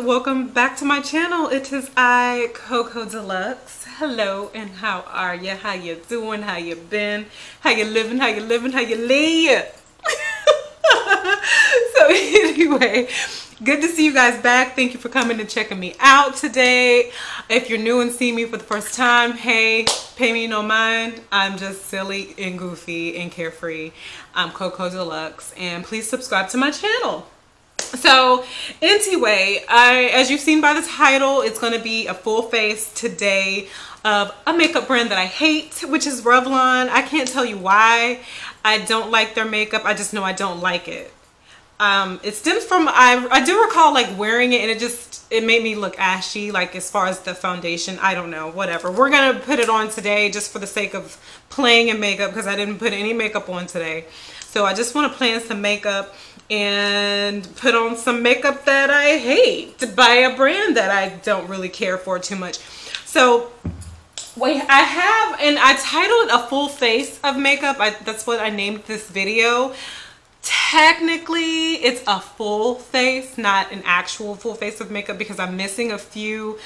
welcome back to my channel. It is I, Coco Deluxe. Hello, and how are you? How you doing? How you been? How you living? How you living? How you live? So anyway, good to see you guys back. Thank you for coming and checking me out today. If you're new and see me for the first time, hey, pay me no mind. I'm just silly and goofy and carefree. I'm Coco Deluxe, and please subscribe to my channel. So anyway, as you've seen by the title, it's going to be a full face today of a makeup brand that I hate, which is Revlon. I can't tell you why I don't like their makeup. I just know I don't like it. It stems from, I do recall like wearing it and it made me look ashy, like as far as the foundation. I don't know, whatever. We're going to put it on today just for the sake of playing in makeup because I didn't put any makeup on today. So I just want to play in some makeup and put on some makeup that I hate by a brand that I don't really care for too much. So wait, I titled it a full face of makeup. That's what I named this video. Technically it's a full face, not an actual full face of makeup, because I'm missing a few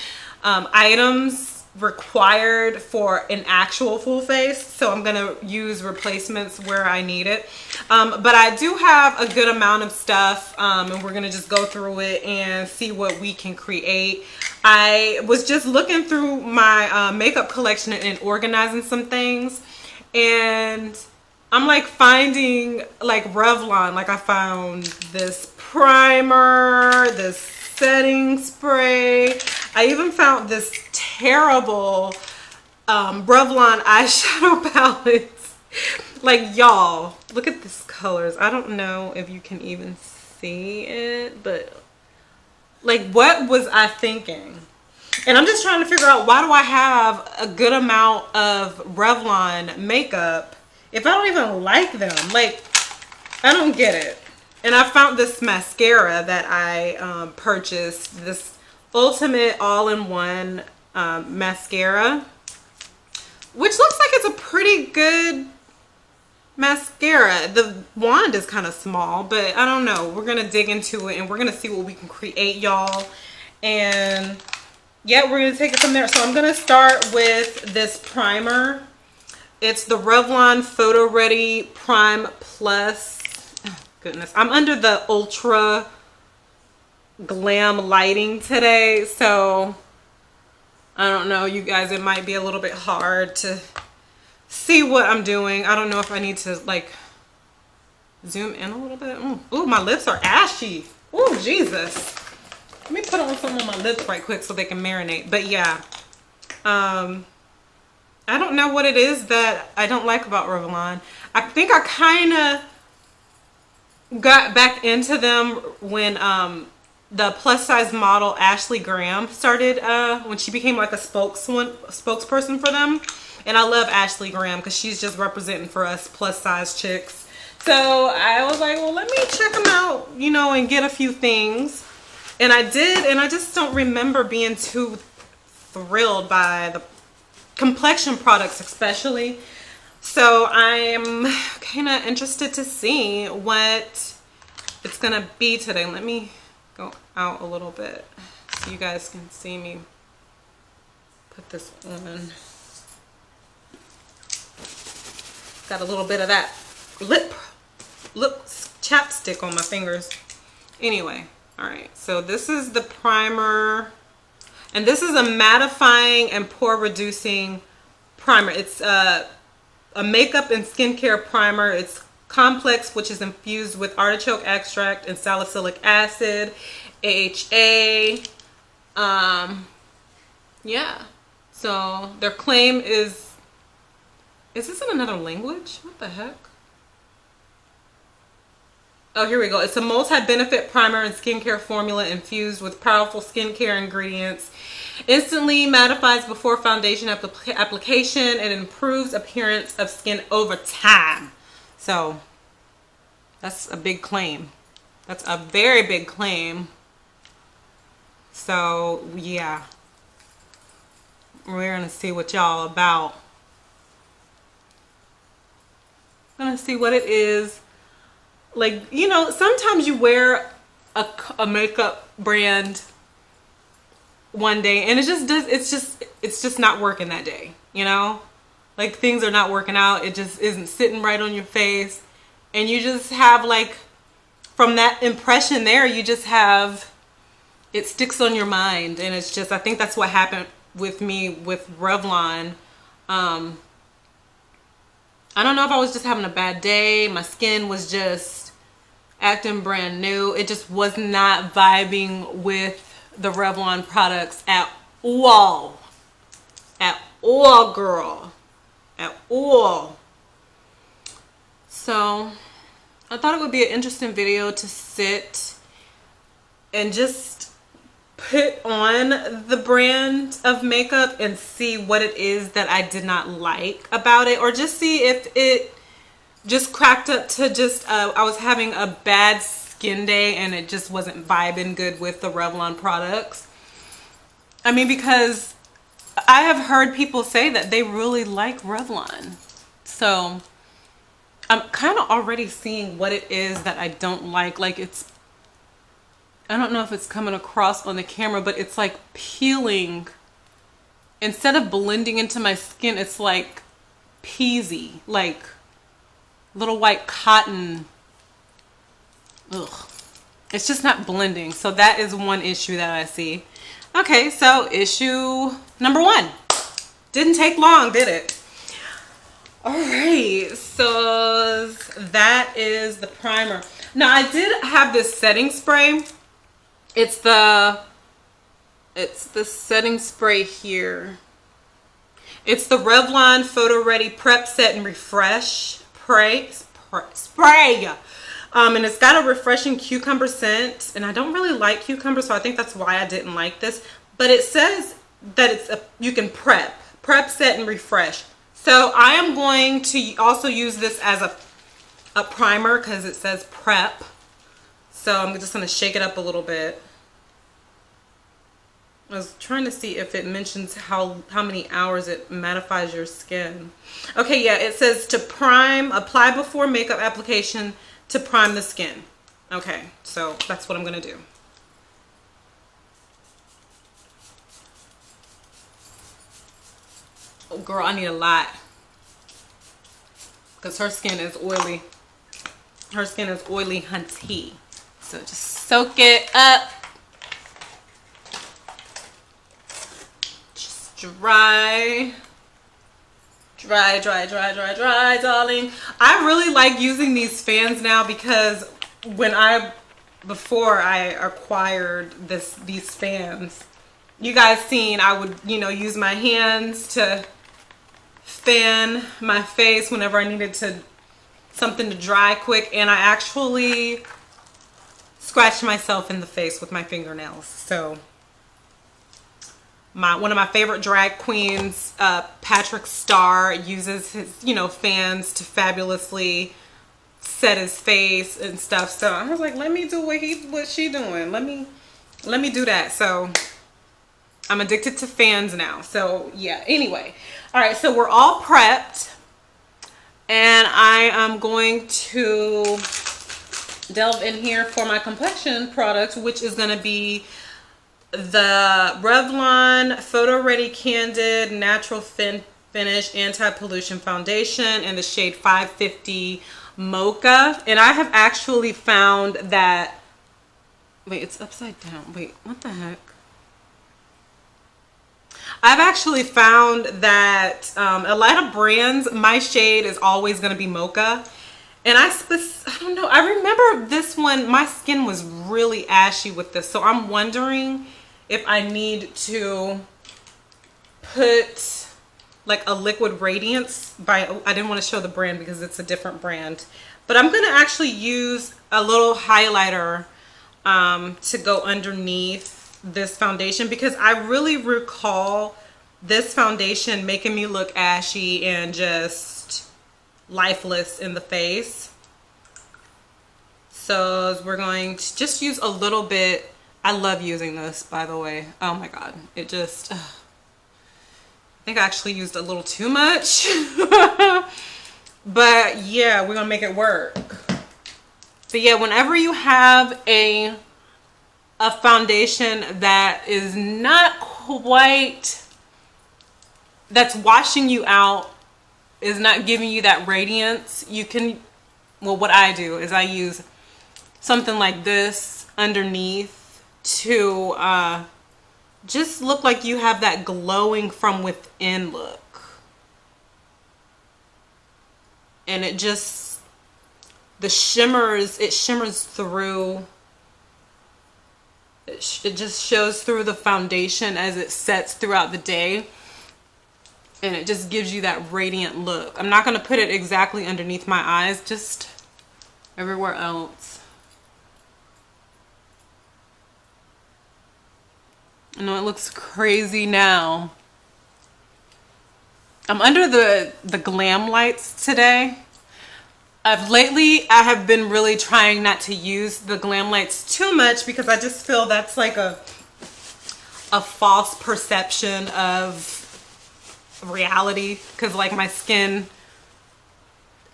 items required for an actual full face, so I'm gonna use replacements where I need it, but I do have a good amount of stuff, and we're gonna just go through it and see what we can create. I was just looking through my makeup collection and organizing some things, and I'm like finding like Revlon, like I found this primer, this setting spray. I even found this terrible Revlon eyeshadow palettes. Like, y'all, look at these colors. I don't know if you can even see it, but like, what was I thinking? And I'm just trying to figure out, why do I have a good amount of Revlon makeup if I don't even like them? Like, I don't get it. And I found this mascara that I purchased, this Ultimate All-in-One mascara, which looks like it's a pretty good mascara. The wand is kind of small, but I don't know. We're going to dig into it and we're going to see what we can create, y'all. And yeah, we're going to take it from there. So I'm going to start with this primer. It's the Revlon Photo Ready Prime Plus. Oh, goodness. I'm under the ultra glam lighting today, so I don't know, you guys, it might be a little bit hard to see what I'm doing. I don't know if I need to like zoom in a little bit. Ooh, my lips are ashy. Ooh, Jesus. Let me put on some on my lips right quick so they can marinate. But yeah, I don't know what it is that I don't like about Revlon. I think I kind of got back into them when the plus size model Ashley Graham started, when she became like a spokesperson for them. And I love Ashley Graham because she's just representing for us plus size chicks. So I was like, well, let me check them out, you know, and get a few things. And I did, and I just don't remember being too thrilled by the complexion products especially. So I'm kind of interested to see what it's gonna be today. Let me go out a little bit so you guys can see me put this on. Got a little bit of that lip chapstick on my fingers. Anyway, all right, so this is the primer, and this is a mattifying and pore reducing primer. It's a makeup and skincare primer. It's complex, which is infused with artichoke extract and salicylic acid, AHA. Yeah, so their claim is this in another language? What the heck? Oh, here we go. It's a multi-benefit primer and skincare formula infused with powerful skincare ingredients. Instantly mattifies before foundation application and improves appearance of skin over time. So that's a big claim. That's a very big claim. So yeah, we're gonna see what y'all about. Gonna see what it is. Like, you know, sometimes you wear a makeup brand one day, and it's just not working that day, you know? Like, things are not working out. It just isn't sitting right on your face. And you just have, like, from that impression there, you just have, it sticks on your mind. And it's just, I think that's what happened with me with Revlon. I don't know if I was just having a bad day. My skin was just acting brand new. It just was not vibing with the Revlon products at all. At all, girl. At all. So I thought it would be an interesting video to sit and just put on the brand of makeup and see what it is that I did not like about it, or just see if it just cracked up to just I was having a bad skin day and it just wasn't vibing good with the Revlon products. I mean, because I have heard people say that they really like Revlon. So I'm kind of already seeing what it is that I don't like. Like, it's, I don't know if it's coming across on the camera, but it's like peeling. Instead of blending into my skin, it's like peasy, like little white cotton. Ugh. It's just not blending. So that is one issue that I see. Okay, so issue number 1. Didn't take long, did it? All right, so that is the primer. Now, I did have this setting spray. It's the setting spray here. It's the Revlon Photo Ready Prep Set and Refresh spray. And it's got a refreshing cucumber scent, and I don't really like cucumber, so I think that's why I didn't like this. But it says that it's you can prep, set, and refresh. So I am going to also use this as a primer because it says prep. So I'm just going to shake it up a little bit. I was trying to see if it mentions how many hours it mattifies your skin. Okay, yeah, it says to prime, apply before makeup application to prime the skin. Okay, so that's what I'm gonna do. Oh girl, I need a lot, because her skin is oily. Her skin is oily, hunty. So just soak it up. Just dry, darling. I really like using these fans now, because before I acquired these fans, you guys seen I would, you know, use my hands to fan my face whenever I needed something to dry quick, and I actually scratched myself in the face with my fingernails. So one of my favorite drag queens, Patrick Starr, uses his, you know, fans to fabulously set his face and stuff. So I was like, let me do what she doing. Let me do that. So I'm addicted to fans now. So yeah, anyway. All right, so we're all prepped, and I am going to delve in here for my complexion product, which is going to be the Revlon Photo Ready Candid Natural Finish Anti-Pollution Foundation in the shade 550 Mocha. And I have actually found that, wait, it's upside down. Wait, what the heck? I've actually found that a lot of brands, my shade is always going to be Mocha. And I don't know, I remember this one, my skin was really ashy with this. So I'm wondering if I need to put like a liquid radiance I didn't want to show the brand because it's a different brand. But I'm going to actually use a little highlighter to go underneath this foundation, because I really recall this foundation making me look ashy and just lifeless in the face. So we're going to just use a little bit. I love using this, by the way. Oh my god, it just I think I actually used a little too much. But yeah, we're gonna make it work. But yeah, whenever you have a a foundation that is not quite, that's washing you out, is not giving you that radiance. You can, well, what I do is I use something like this underneath to just look like you have that glowing from within look. And it just, the shimmers, it shimmers through, it just shows through the foundation as it sets throughout the day. And it just gives you that radiant look. I'm not going to put it exactly underneath my eyes, just everywhere else. I know it looks crazy now. I'm under the glam lights today. I have been really trying not to use the glam lights too much because I just feel that's like a false perception of reality, because like my skin,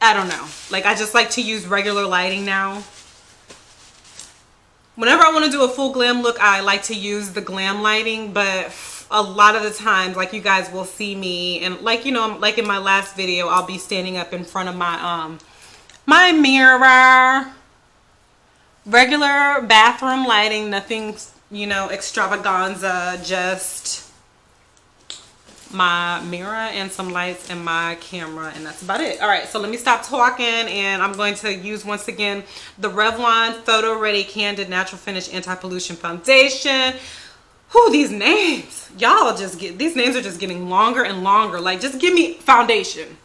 I don't know, like I just like to use regular lighting now. Whenever I want to do a full glam look, I like to use the glam lighting, but a lot of the times, like you guys will see me, and like, you know, like in my last video, I'll be standing up in front of my my mirror, regular bathroom lighting, nothing, you know, extravaganza, just my mirror and some lights and my camera, and that's about it. All right, so let me stop talking, and I'm going to use once again the Revlon Photo Ready Candid Natural Finish Anti-Pollution Foundation. Whew, these names, y'all just get, these names are just getting longer and longer. Like, just give me foundation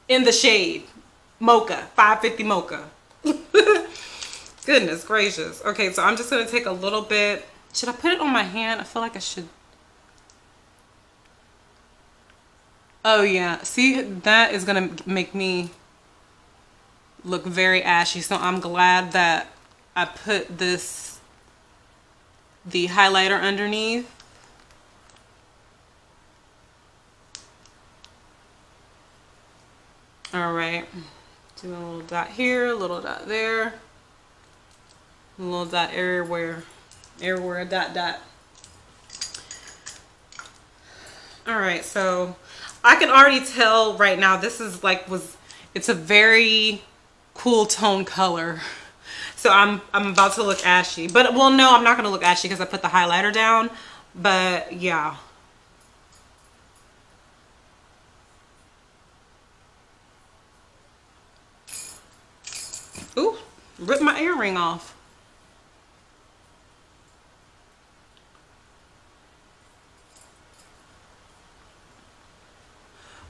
in the shade Mocha, 550 Mocha. Goodness gracious. Okay, so I'm just gonna take a little bit. Should I put it on my hand? I feel like I should. Oh yeah, see, that is gonna make me look very ashy. So I'm glad that I put the highlighter underneath. All right, do a little dot here, a little dot there, a little dot everywhere, a dot dot. All right, so I can already tell right now this is like, it's a very cool tone color. So I'm about to look ashy, but well, no, I'm not gonna look ashy because I put the highlighter down, but yeah. Ooh, ripped my earring off.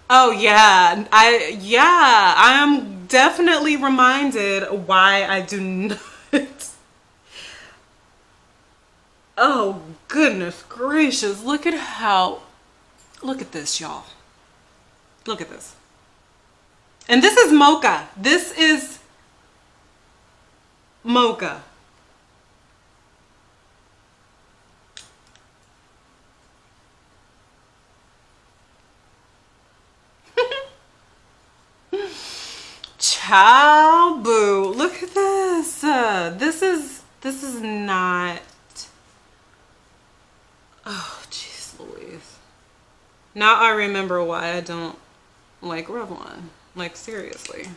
Oh yeah, I am definitely reminded why I do not. Oh goodness gracious, look at this, y'all. Look at this. And this is Mocha. This is Mocha. Ciao boo. Look at this. This is not. Oh jeez Louise. Now I remember why I don't like Revlon. Like seriously.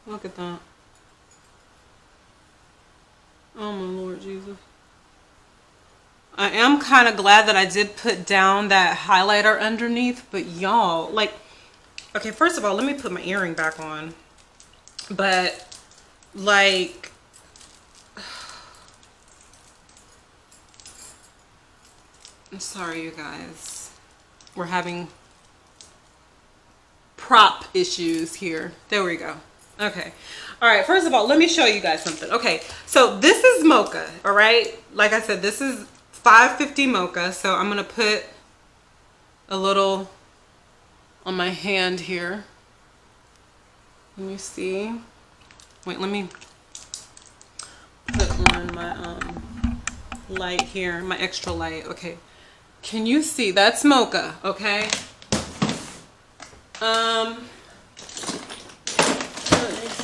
Look at that. Oh my Lord Jesus. I am kind of glad that I did put down that highlighter underneath, but y'all, like, okay, first of all, let me put my earring back on. But like, I'm sorry you guys. We're having prop issues here. There we go. Okay. All right. First of all, let me show you guys something. Okay. So this is Mocha. All right. Like I said, this is 550 Mocha. So I'm going to put a little on my hand here. Let me see. Wait, let me put on my light here, my extra light. Okay. Can you see? That's mocha, okay? Let me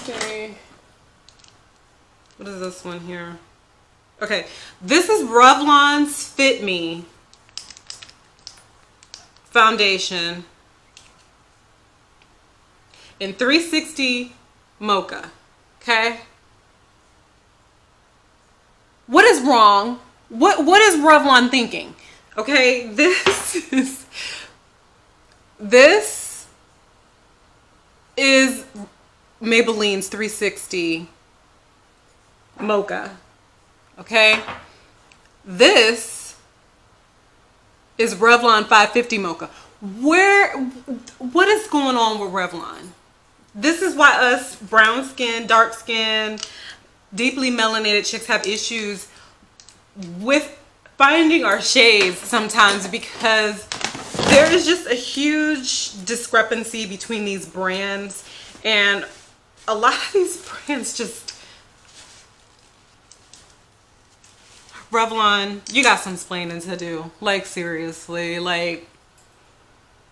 see. What is this one here? Okay, this is Revlon's Fit Me foundation in 360 mocha, okay? What is wrong? What is Revlon thinking? Okay, this is Maybelline's 360 mocha, okay? This is Revlon 550 mocha. What is going on with Revlon? This is why us brown skin, dark skin, deeply melanated chicks have issues with finding our shades sometimes, because there is just a huge discrepancy between these brands, and a lot of these brands just... Revlon, you got some explaining to do. Like, seriously, like,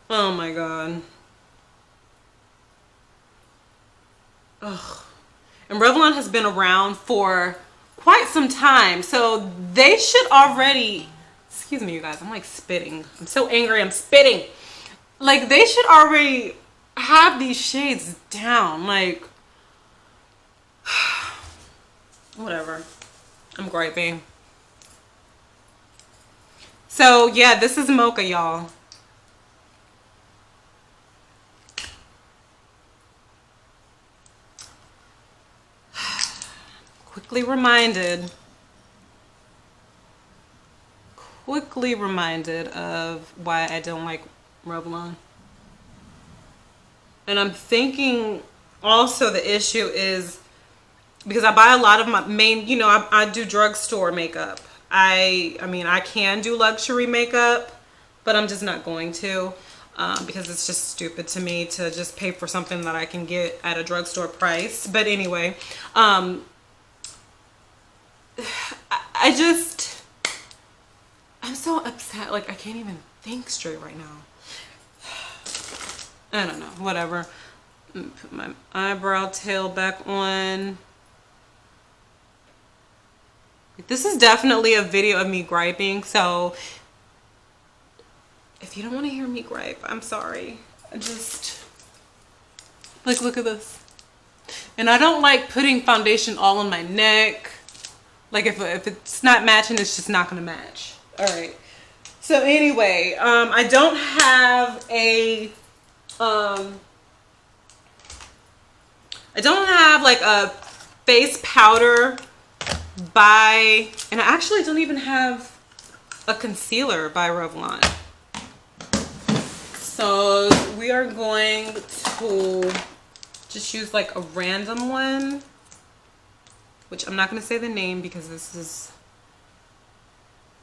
oh my god. Ugh. And Revlon has been around for quite some time, so they should already... Excuse me, you guys, I'm like spitting. I'm so angry, I'm spitting. Like, they should already have these shades down. Like, whatever. I'm griping. So, yeah, this is mocha, y'all. Quickly reminded of why I don't like Revlon. And I'm thinking also the issue is because I buy a lot of my main, you know, I do drugstore makeup. I mean, I can do luxury makeup, but I'm just not going to because it's just stupid to me to just pay for something that I can get at a drugstore price. But anyway, I'm so upset. Like, I can't even think straight right now. I don't know, whatever. Let me put my eyebrow tail back on. This is definitely a video of me griping, so if you don't want to hear me gripe, I'm sorry. I just, like, look at this. And I don't like putting foundation all on my neck. Like, if it's not matching, it's just not going to match. All right. So anyway, I don't have like a face powder and I actually don't even have a concealer by Revlon. So we are going to just use like a random one, which I'm not going to say the name because this is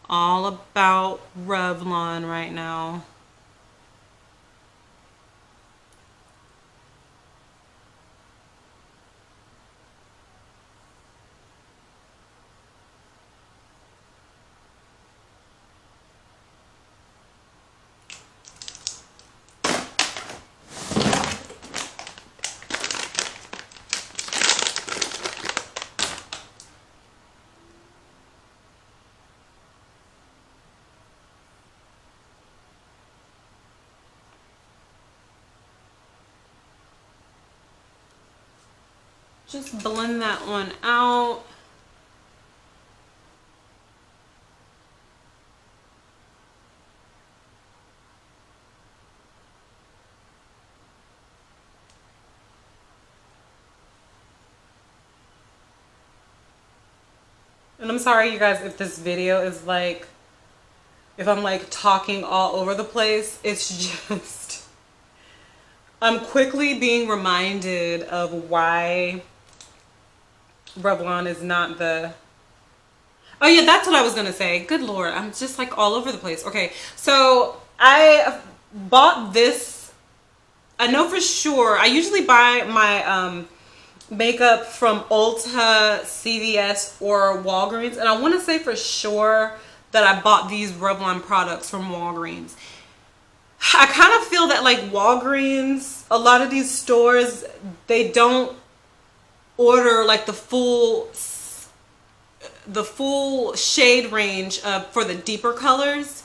all about Revlon right now. Just blend that one out. And I'm sorry, you guys, if this video is like, if I'm like talking all over the place. It's just, I'm quickly being reminded of why Revlon is not the... Oh yeah, that's what I was gonna say. Good Lord, I'm just like all over the place. Okay, so I bought this. I know for sure, I usually buy my makeup from Ulta, CVS, or Walgreens, and I want to say for sure that I bought these Revlon products from Walgreens. I kind of feel that like Walgreens, a lot of these stores, they don't order like the full shade range for the deeper colors.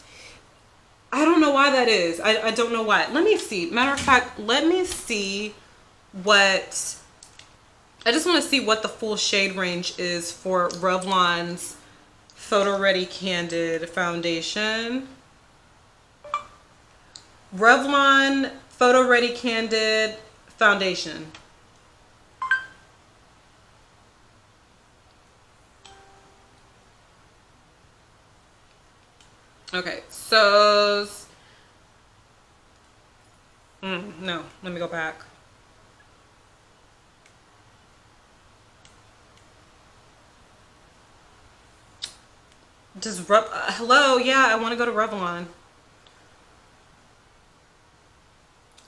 I don't know why that is. I don't know why. Let me see. Matter of fact, let me see what, I just want to see what the full shade range is for Revlon's Photo Ready Candid Foundation. Revlon Photo Ready Candid Foundation. Okay, so no, let me go back. Just hello, yeah, I want to go to Revlon.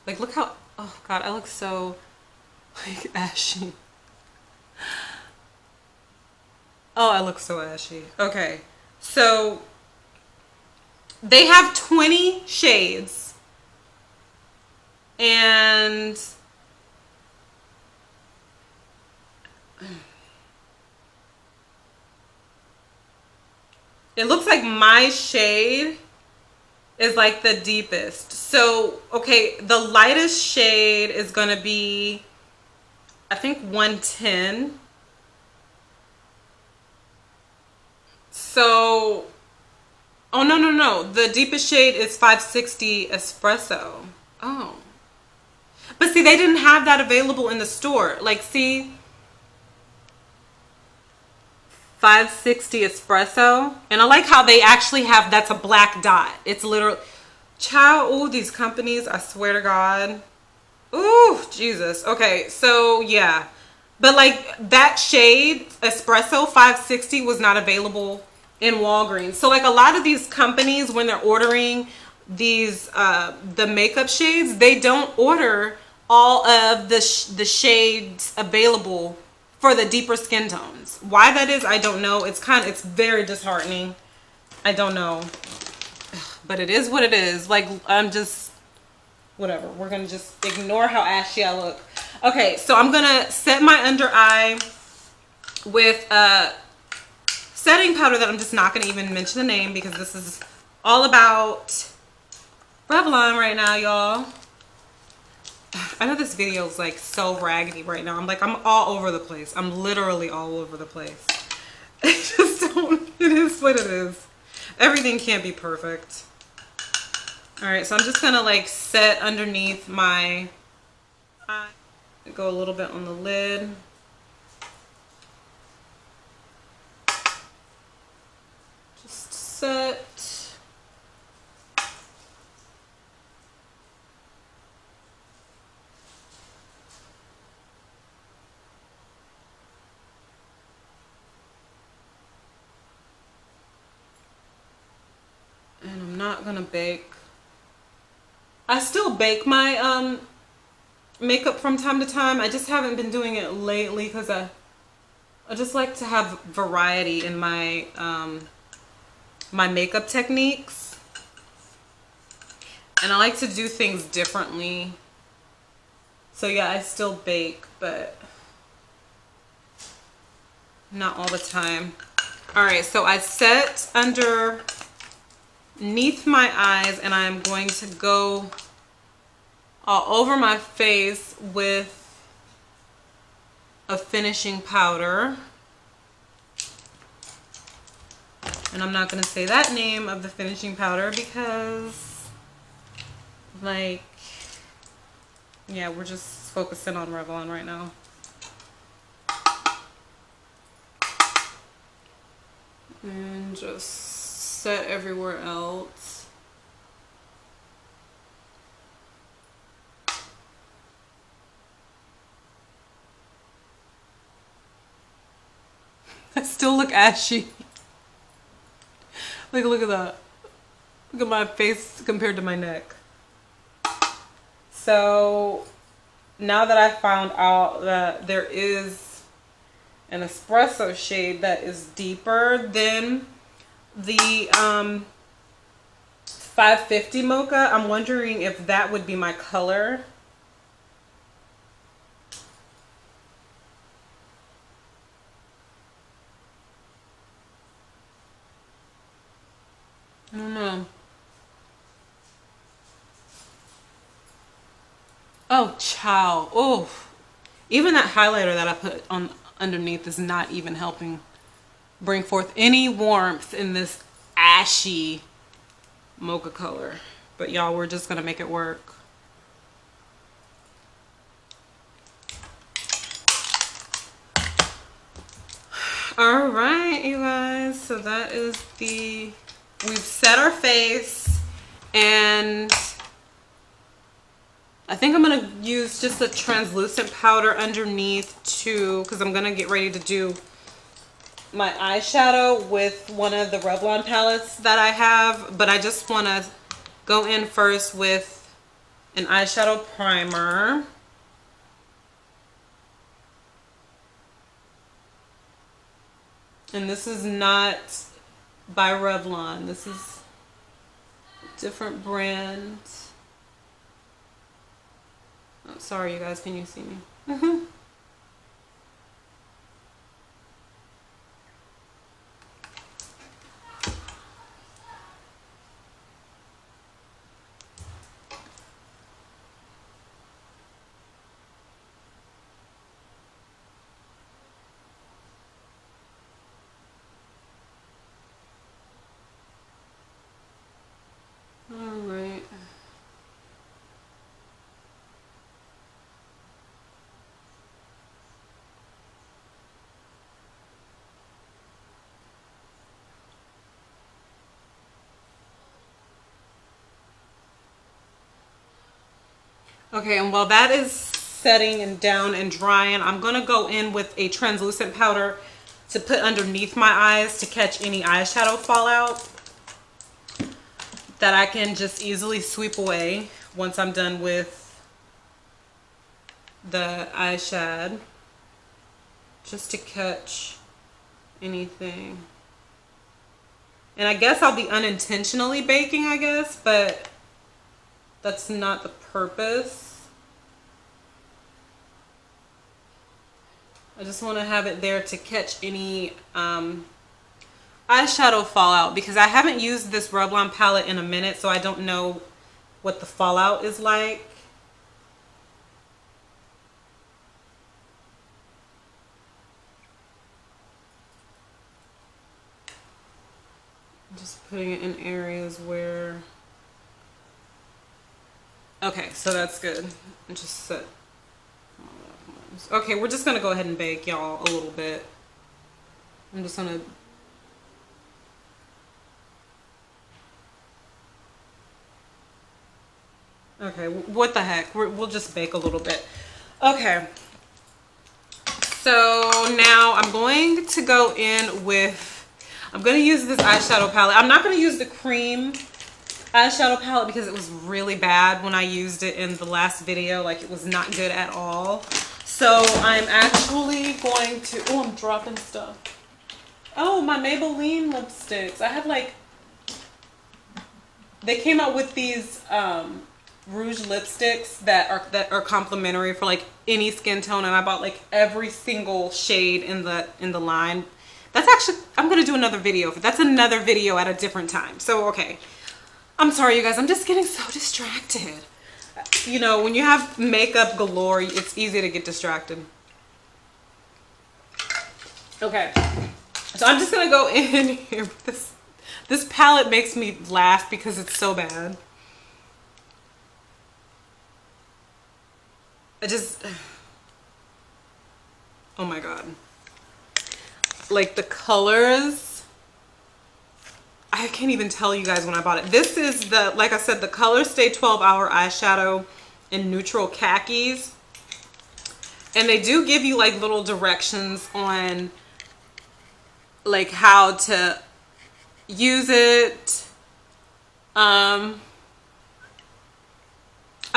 Like, look how, oh God, I look so like ashy. Oh, I look so ashy. Okay, so they have 20 shades, and it looks like my shade is like the deepest. So, okay, the lightest shade is gonna be, I think, 110. So, oh, no. The deepest shade is 560 Espresso. Oh. But see, they didn't have that available in the store. Like, see, 560 Espresso. And I like how they actually have, that's a black dot. It's literally, child, ooh, these companies, I swear to God. Ooh, Jesus. Okay, so yeah. But like that shade, Espresso 560, was not available in Walgreens. So like a lot of these companies, when they're ordering these, the makeup shades, they don't order all of the shades available for the deeper skin tones. Why that is, I don't know. It's very disheartening. I don't know. But it is what it is. Like, I'm just, whatever. We're going to just ignore how ashy I look. Okay, so I'm going to set my under eye with a setting powder that I'm just not going to even mention the name, because this is all about Revlon right now, y'all. I know this video is like so raggedy right now. I'm all over the place. I'm literally all over the place. I just don't, it is what it is. Everything can't be perfect. All right, so I'm just gonna like set underneath my eye. Go a little bit on the lid. Just set. And I'm not gonna bake. I still bake my makeup from time to time. I just haven't been doing it lately because I just like to have variety in my my makeup techniques, and I like to do things differently. So yeah, I still bake, but not all the time. All right, so I set underneath my eyes, and I'm going to go all over my face with a finishing powder. And I'm not going to say that name of the finishing powder because, like, yeah, we're just focusing on Revlon right now. And just set everywhere else. I still look ashy. Like, look at that. Look at my face compared to my neck. So now that I found out that there is an espresso shade that is deeper than the 550 mocha. I'm wondering if that would be my color. I don't know. Oh, child. Oh, even that highlighter that I put on underneath is not even helping bring forth any warmth in this ashy mocha color. But y'all, we're just gonna make it work. All right, you guys, so that is we've set our face, and I think I'm gonna use just a translucent powder underneath too, because I'm gonna get ready to do my eyeshadow with one of the Revlon palettes that I have. But I just want to go in first with an eyeshadow primer. And this is not by Revlon. This is a different brand. Oh, sorry, you guys. Can you see me? Okay, and while that is setting and down and drying, I'm gonna go in with a translucent powder to put underneath my eyes to catch any eyeshadow fallout that I can just easily sweep away once I'm done with the eyeshadow, just to catch anything. And I guess I'll be unintentionally baking, I guess, but that's not the purpose. I just want to have it there to catch any eyeshadow fallout, because I haven't used this Revlon palette in a minute, so I don't know what the fallout is like. I'm just putting it in areas where... Okay, so that's good. And just set. Okay, we're just gonna go ahead and bake, y'all, a little bit. I'm just gonna... Okay, what the heck? We'll just bake a little bit. Okay. So now I'm going to go in with... I'm going to use this eyeshadow palette. I'm not going to use the cream eyeshadow palette because it was really bad when I used it in the last video. Like, it was not good at all. So I'm actually going to... Oh, I'm dropping stuff. Oh, my Maybelline lipsticks. I have like... They came out with these rouge lipsticks that are complimentary for like any skin tone, and I bought like every single shade in the line. That's actually... I'm going to do another video. That's another video at a different time. So, okay. I'm sorry, you guys. I'm just getting so distracted. You know, when you have makeup galore, it's easy to get distracted. Okay. So I'm just going to go in here with this. This palette makes me laugh because it's so bad. Oh my God. Like the colors, I can't even tell you guys when I bought it. This is the, like I said, the Color Stay 12-Hour Eyeshadow in Neutral Khakis. And they do give you like little directions on like how to use it. I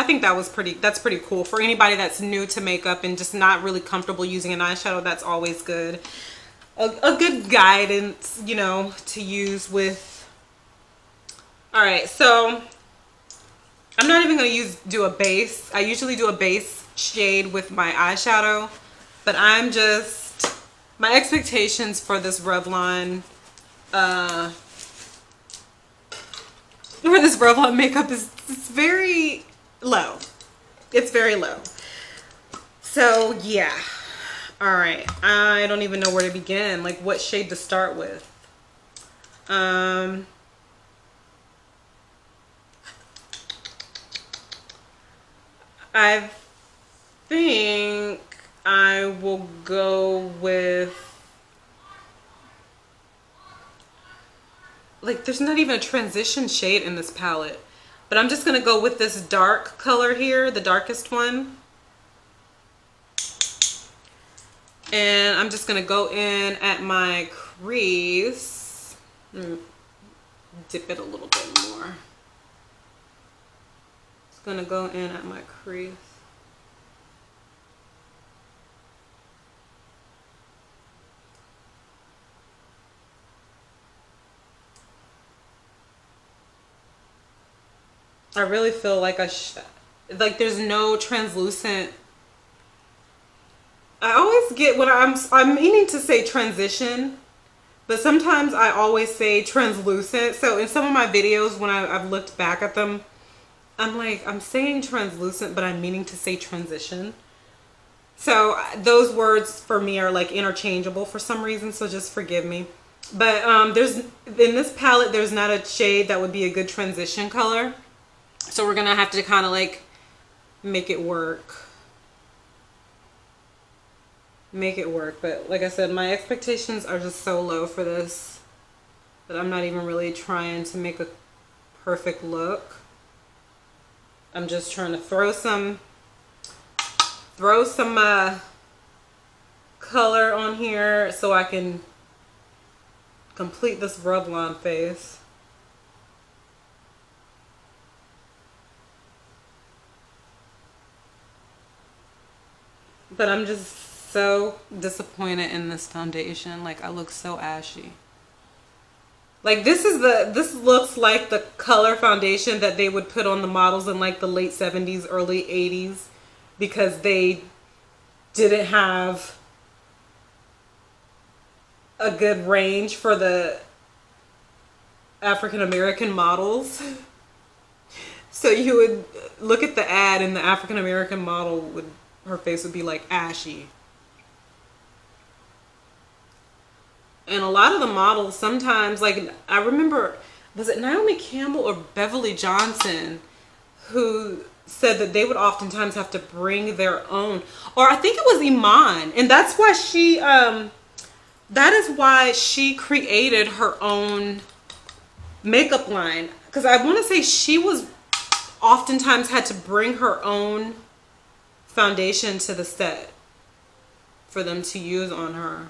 think that's pretty cool for anybody that's new to makeup and just not really comfortable using an eyeshadow. That's always good. a good guidance, you know, to use with. All right, so I'm not even going to do a base. I usually do a base shade with my eyeshadow, but my expectations for this Revlon makeup is very low. It's very low. So yeah. All right. I don't even know where to begin. Like what shade to start with. I think I will go with, like, there's not even a transition shade in this palette, but I'm just gonna go with this dark color here, the darkest one, and I'm just gonna go in at my crease. Dip it a little bit more. Just gonna go in at my crease. I really feel like like there's no translucent. I always get when I'm meaning to say transition, but sometimes I always say translucent. So in some of my videos when I've looked back at them, I'm like, I'm saying translucent, but I'm meaning to say transition. So those words for me are like interchangeable for some reason, so just forgive me. But in this palette, there's not a shade that would be a good transition color. So we're gonna have to kind of like make it work. But like I said, my expectations are just so low for this that I'm not even really trying to make a perfect look. I'm just trying to throw some color on here so I can complete this Revlon face. But I'm just so disappointed in this foundation. Like, I look so ashy. Like, this looks like the color foundation that they would put on the models in like the late 70s, early 80s, because they didn't have a good range for the African American models. So you would look at the ad and the African American model her face would be like ashy. And a lot of the models sometimes, like I remember, was it Naomi Campbell or Beverly Johnson who said that they would oftentimes have to bring their own, or I think it was Iman, and that's why that is why she created her own makeup line, because I want to say she was oftentimes had to bring her own foundation to the set for them to use on her.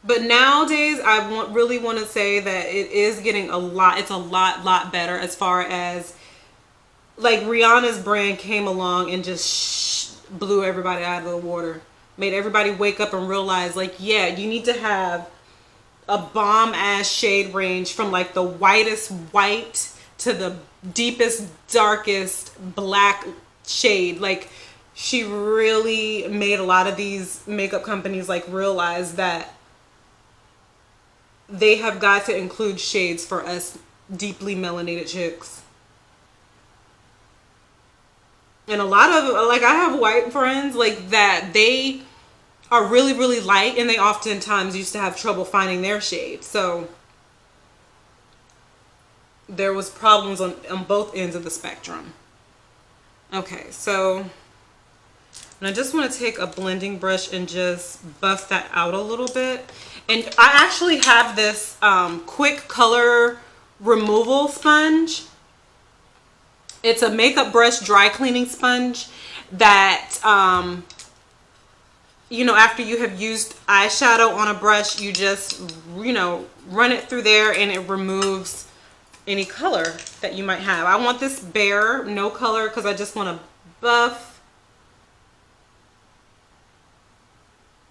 But nowadays I really want to say that it is getting it's a lot better, as far as like Rihanna's brand came along and just blew everybody out of the water, made everybody wake up and realize, like, yeah, you need to have a bomb ass shade range from like the whitest white to the deepest, darkest black shade. Like, she really made a lot of these makeup companies like realize that they have got to include shades for us deeply melanated chicks. And a lot of, like, I have white friends like that, they are really light, and they oftentimes used to have trouble finding their shade. So there was problems on both ends of the spectrum. Okay, so and I just want to take a blending brush and just buff that out a little bit. And I actually have this quick color removal sponge. It's a makeup brush dry cleaning sponge that, you know, after you have used eyeshadow on a brush, you just, you know, run it through there and it removes any color that you might have. I want this bare, no color, because I just want to buff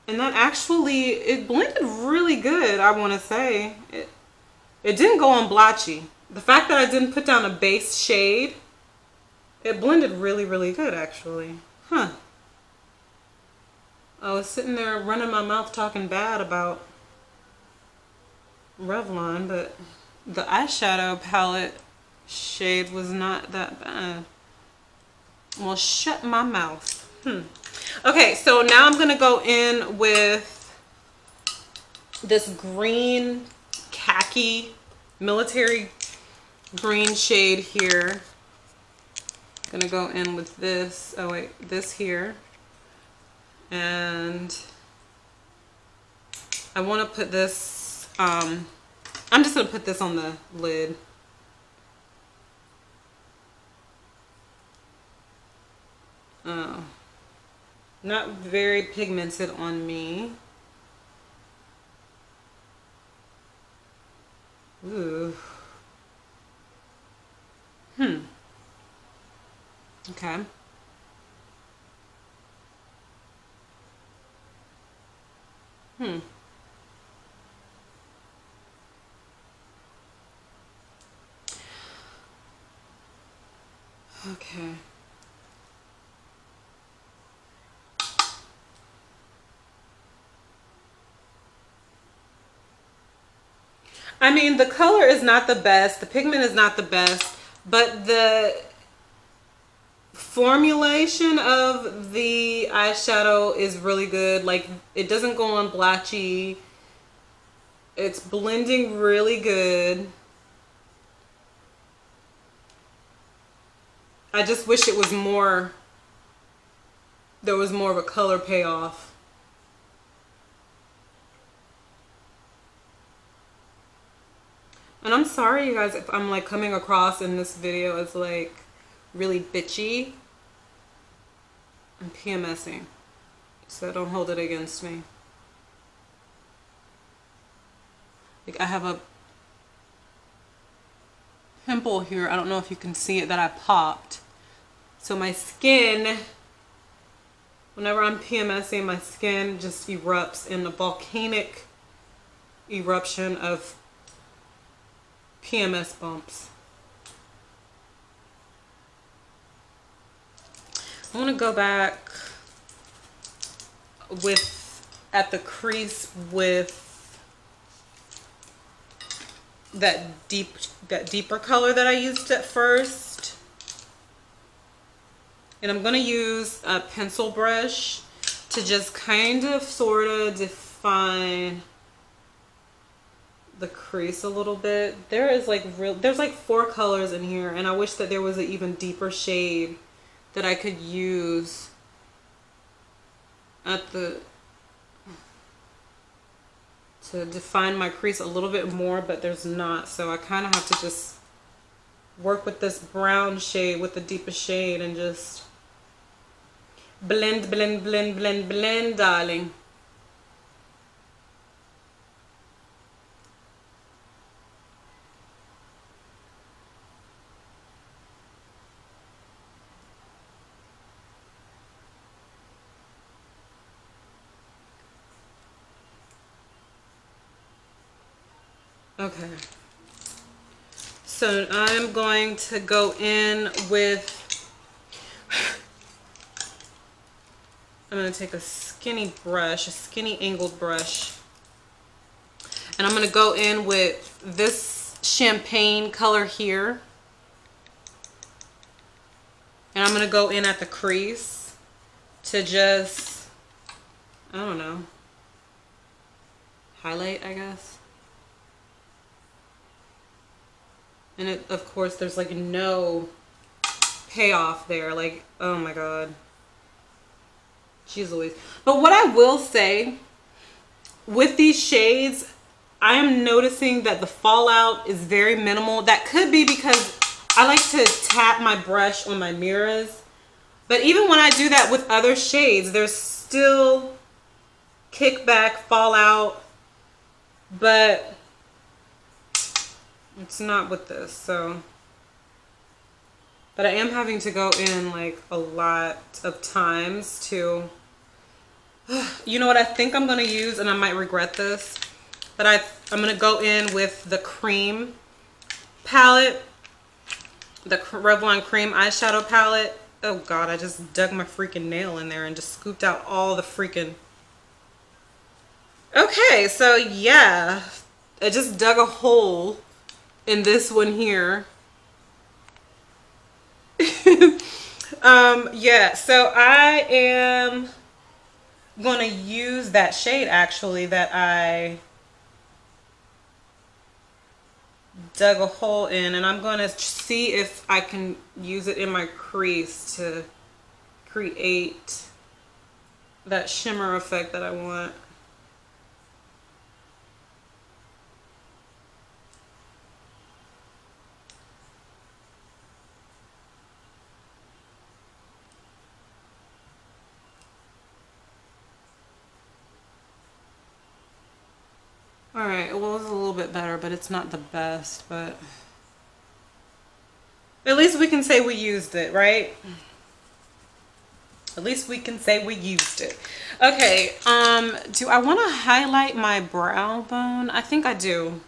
And that actually, it blended really good, I want to say. It didn't go on blotchy. The fact that I didn't put down a base shade, it blended really, really good, actually. Huh. I was sitting there running my mouth talking bad about Revlon, but the eyeshadow palette shade was not that bad. Well, shut my mouth. Okay, so now I'm going to go in with this green khaki military green shade here. Going to go in with this. Oh wait, this here. And I want to put this, I'm just going to put this on the lid. Oh, not very pigmented on me. Ooh. Okay. Okay. I mean, the color is not the best, the pigment is not the best, but the formulation of the eyeshadow is really good. Like, it doesn't go on blotchy. It's blending really good. I just wish it was more, there was more of a color payoff. And I'm sorry, you guys, if I'm like coming across in this video as like really bitchy. I'm PMSing, so don't hold it against me. Like, I have a pimple here. I don't know if you can see it that I popped. So my skin, whenever I'm PMSing, my skin just erupts in a volcanic eruption of PMS bumps. I want to go back at the crease with that deeper color that I used at first. And I'm going to use a pencil brush to just kind of sort of define the crease a little bit. There is like there's like 4 colors in here, and I wish that there was an even deeper shade that I could use to define my crease a little bit more, but there's not. So I kind of have to just work with this brown shade with the deepest shade and just blend, blend, blend, blend, blend, darling. Okay, so I'm going to go in with, I'm going to take a skinny brush, a skinny angled brush, and I'm going to go in with this champagne color here, and I'm going to go in at the crease to just, I don't know, highlight, I guess. And it, of course, there's like no payoff there. Like, oh my God. Jeez Louise. But what I will say, with these shades, I am noticing that the fallout is very minimal. That could be because I like to tap my brush on my mirrors. But even when I do that with other shades, there's still kickback, fallout. But it's not with this, so. But I am having to go in like a lot of times to You know what I think I'm going to use, and I might regret this, but I'm going to go in with the cream palette, the Revlon cream eyeshadow palette. Oh God, I just dug my freaking nail in there and just scooped out all the freaking... Okay, so yeah, I just dug a hole in this one here. Yeah, so I am gonna use that shade actually that I dug a hole in, and I'm gonna see if I can use it in my crease to create that shimmer effect that I want. Alright, well, it's a little bit better, but it's not the best, but at least we can say we used it, right? At least we can say we used it. Okay, do I want to highlight my brow bone? I think I do.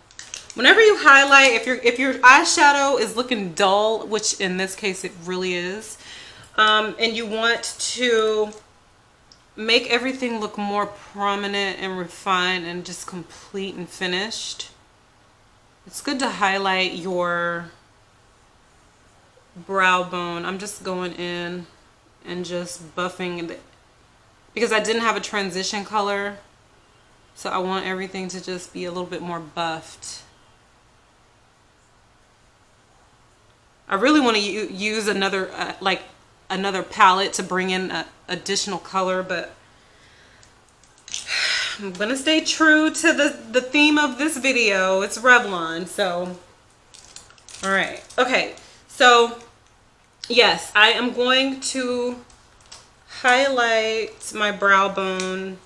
Whenever you highlight, if your eyeshadow is looking dull, which in this case it really is, and you want to make everything look more prominent and refined and just complete and finished, it's good to highlight your brow bone. I'm just going in and just buffing it because I didn't have a transition color, so I want everything to just be a little bit more buffed. I really want to use another like another palette to bring in additional color, but I'm gonna stay true to the theme of this video. It's Revlon, so all right. Okay, so yes, I am going to highlight my brow bone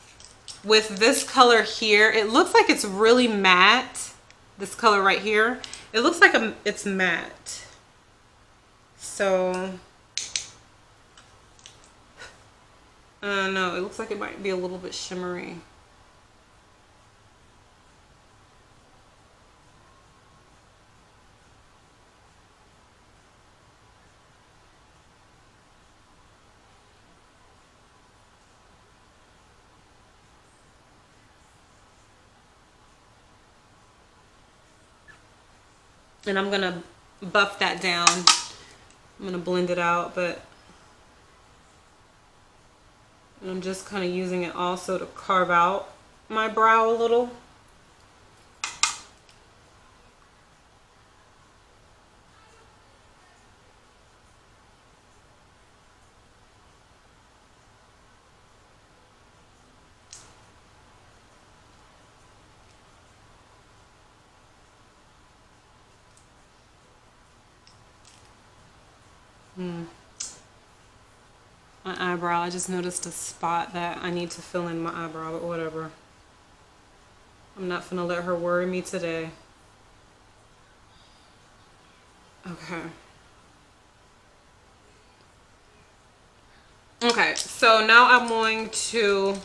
with this color here. It looks like it's really matte, this color right here. It looks like it's matte. So, no, it looks like it might be a little bit shimmery. And I'm gonna buff that down. I'm gonna blend it out, but I'm just kind of using it also to carve out my brow a little. My eyebrow, I just noticed a spot that I need to fill in my eyebrow, but whatever. I'm not gonna let her worry me today. Okay. Okay, so now I'm going to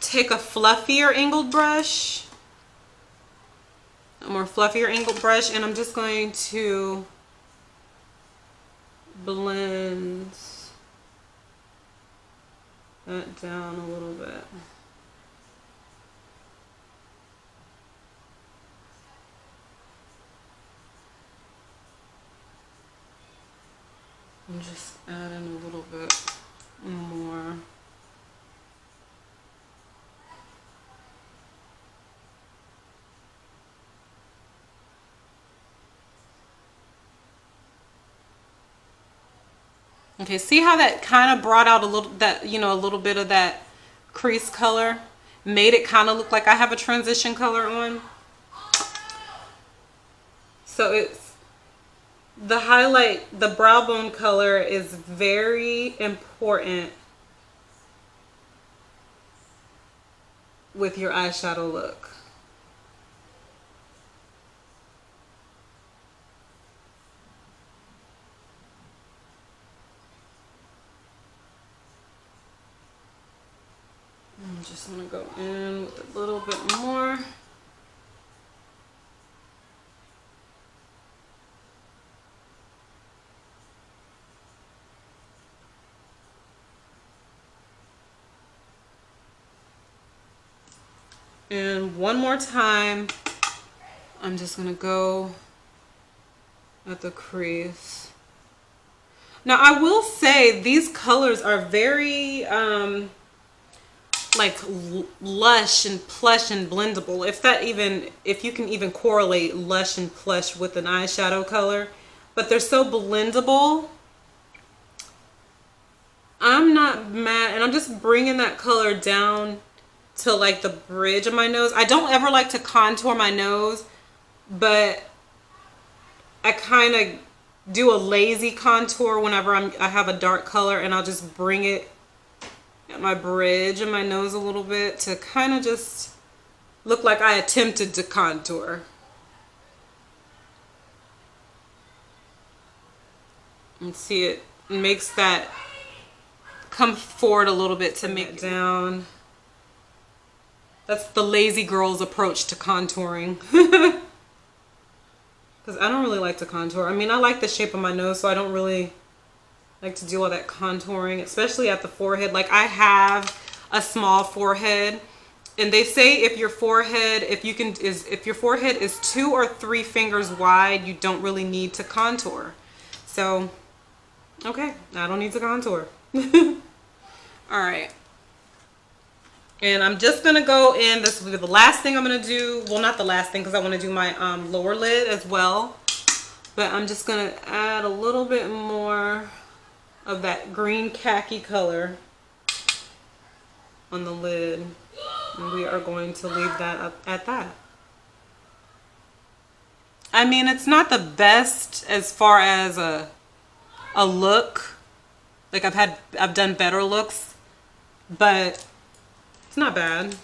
take a fluffier angled brush, a more fluffier angled brush, and I'm just going to blend that down a little bit. And just add in a little bit more. Okay, see how that kind of brought out a little, that, you know, a little bit of that crease color, made it kind of look like I have a transition color on. So it's the highlight, the brow bone color is very important with your eyeshadow look. just want to go in with a little bit more. And one more time, I'm just gonna go at the crease. Now I will say these colors are very like lush and plush and blendable. If you can even correlate lush and plush with an eyeshadow color, but they're so blendable. I'm not mad, and I'm just bringing that color down to like the bridge of my nose. I don't ever like to contour my nose, but I kind of do a lazy contour whenever I have a dark color, and I'll just bring it at my bridge of my nose a little bit to kind of just look like I attempted to contour. And see, it makes that come forward a little bit to make it down. That's the lazy girl's approach to contouring. Because I don't really like to contour. I mean, I like the shape of my nose, so I don't really like to do all that contouring, especially at the forehead. Like, I have a small forehead, and they say if your forehead is 2 or 3 fingers wide, you don't really need to contour. So, okay, I don't need to contour. All right. And I'm just going to go in, this will be the last thing I'm going to do. Well, not the last thing, because I want to do my lower lid as well. But I'm just going to add a little bit more of that green khaki color on the lid. And we are going to leave that up at that. I mean, it's not the best as far as a look. Like, I've done better looks, but it's not bad.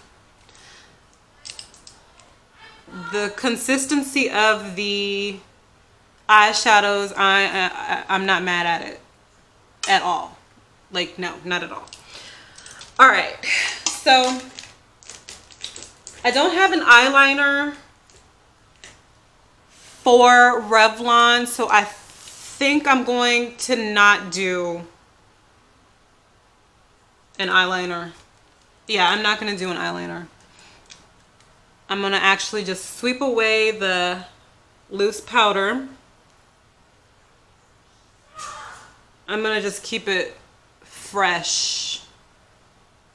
The consistency of the eyeshadows, I'm not mad at it at all. Like, no, not at all. All right, so I don't have an eyeliner for Revlon, so I think I'm going to not do an eyeliner. Yeah, I'm not going to do an eyeliner. I'm going to actually just sweep away the loose powder. I'm going to just keep it fresh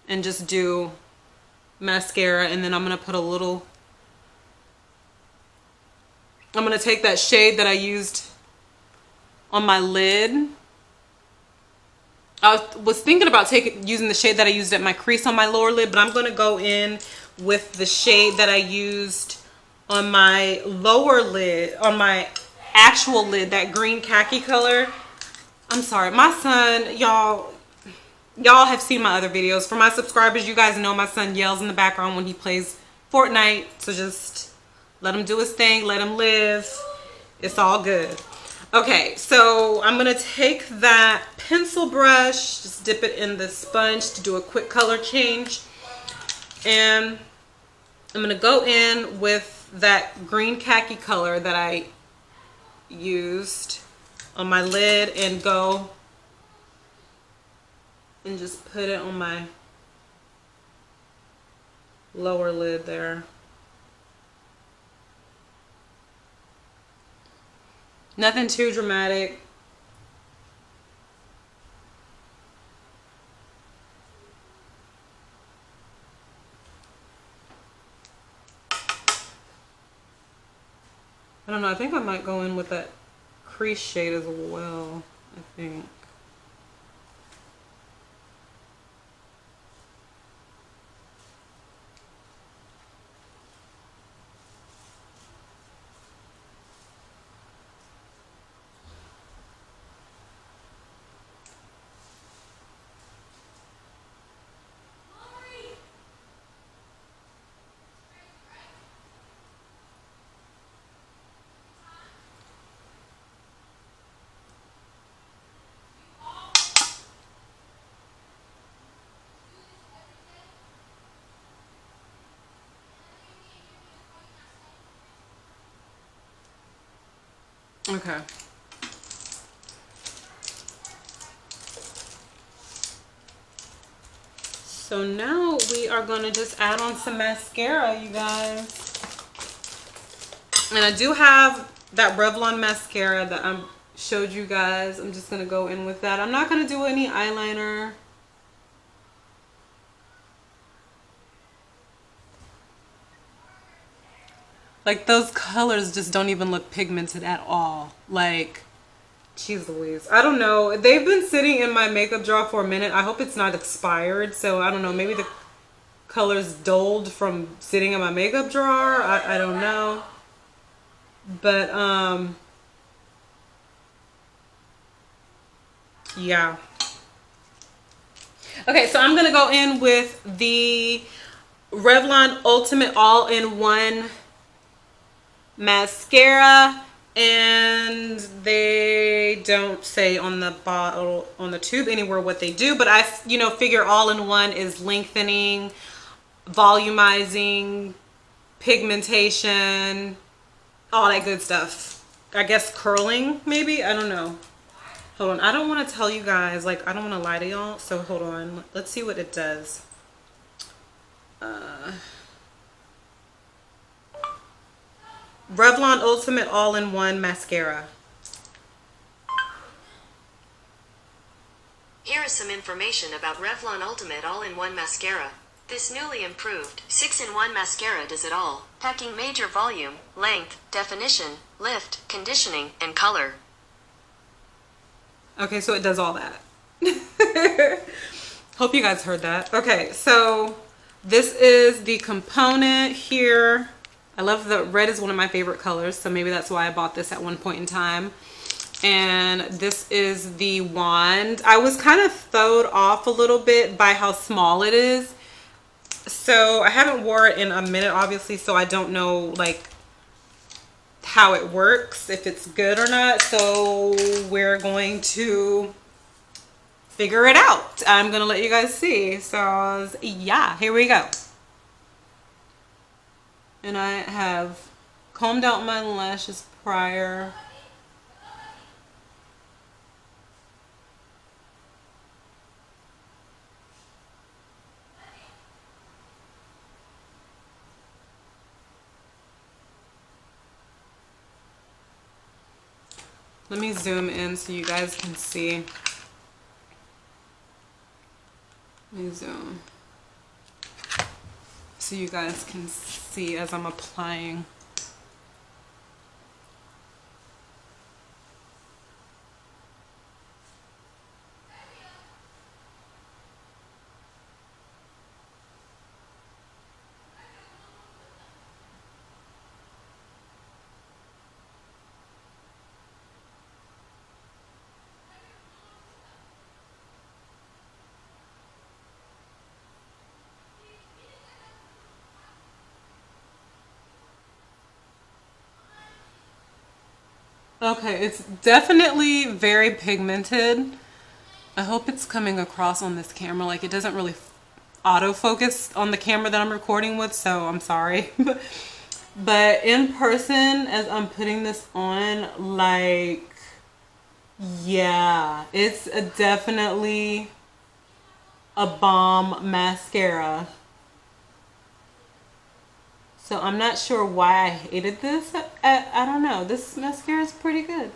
and just do mascara, and then I'm going to put a little, I'm going to take that shade that I used on my lid. I was thinking about using the shade that I used at my crease on my lower lid, but I'm going to go in with the shade that I used on my lower lid, on my actual lid, that green khaki color. I'm sorry, my son, y'all have seen my other videos. For my subscribers, you guys know my son yells in the background when he plays Fortnite, so just let him do his thing, let him live. It's all good. Okay, so I'm going to take that pencil brush, just dip it in the sponge to do a quick color change. And I'm going to go in with that green khaki color that I used on my lid and go and just put it on my lower lid there. Nothing too dramatic. I don't know, I think I might go in with that crease shade as well, I think. Okay. So now we are going to just add on some mascara, you guys. And I do have that Revlon mascara that I showed you guys. I'm just going to go in with that. I'm not going to do any eyeliner. Like, those colors just don't even look pigmented at all. Like, jeez Louise. I don't know. They've been sitting in my makeup drawer for a minute. I hope it's not expired. So, I don't know. Maybe the color's dulled from sitting in my makeup drawer. I don't know. But, yeah. Okay, so I'm going to go in with the Revlon Ultimate All-in-One mascara, and they don't say on the bottle, on the tube anywhere what they do, but I, you know, figure all-in-one is lengthening, volumizing, pigmentation, all that good stuff. I guess curling, maybe? I don't know. Hold on, I don't want to tell you guys, like, I don't want to lie to y'all, so hold on. Let's see what it does. Revlon Ultimate All-in-One Mascara. Here is some information about Revlon Ultimate All-in-One Mascara. This newly improved 6-in-1 mascara does it all, packing major volume, length, definition, lift, conditioning, and color. Okay, so it does all that. Hope you guys heard that. Okay, so this is the component here. I love the red, is one of my favorite colors, so maybe that's why I bought this at one point in time. And this is the wand. I was kind of thrown off a little bit by how small it is. So I haven't wore it in a minute, obviously, so I don't know like how it works, if it's good or not. So we're going to figure it out. I'm gonna let you guys see. So yeah, here we go. And I have combed out my lashes prior. Let me zoom in so you guys can see. Let me zoom so you guys can see as I'm applying. Okay, it's definitely very pigmented. I hope it's coming across on this camera. Like, it doesn't really autofocus on the camera that I'm recording with, so I'm sorry. But in person, as I'm putting this on, like, yeah, it's definitely a bomb mascara. So I'm not sure why I hated this. I don't know. This mascara is pretty good.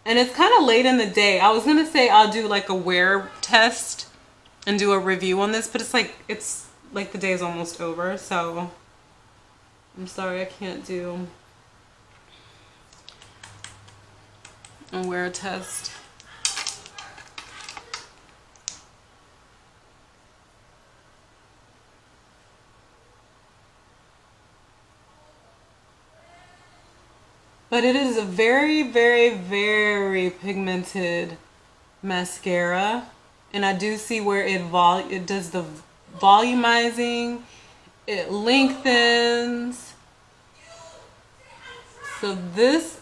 And it's kind of late in the day. I was going to say I'll do like a wear test and do a review on this, but it's like the day is almost over. So I'm sorry I can't do a wear test. But it is a very, very, very pigmented mascara. And I do see where it does the volumizing. It lengthens. So this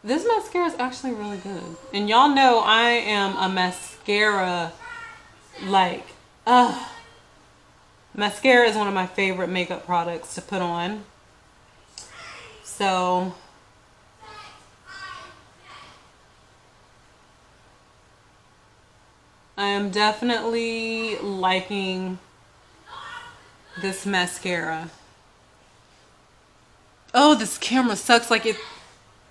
mascara is actually really good. And y'all know I am a mascara, like, Mascara is one of my favorite makeup products to put on. So I am definitely liking this mascara. Oh, this camera sucks. Like,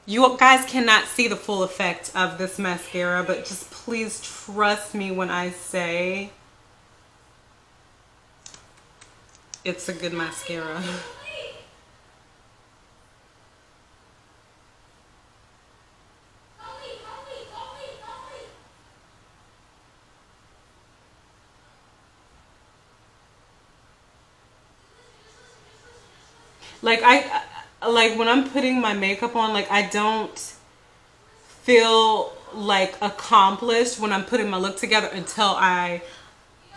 you guys cannot see the full effect of this mascara, but just please trust me when I say it's a good mascara. Like, like when I'm putting my makeup on, like, I don't feel like accomplished when I'm putting my look together until I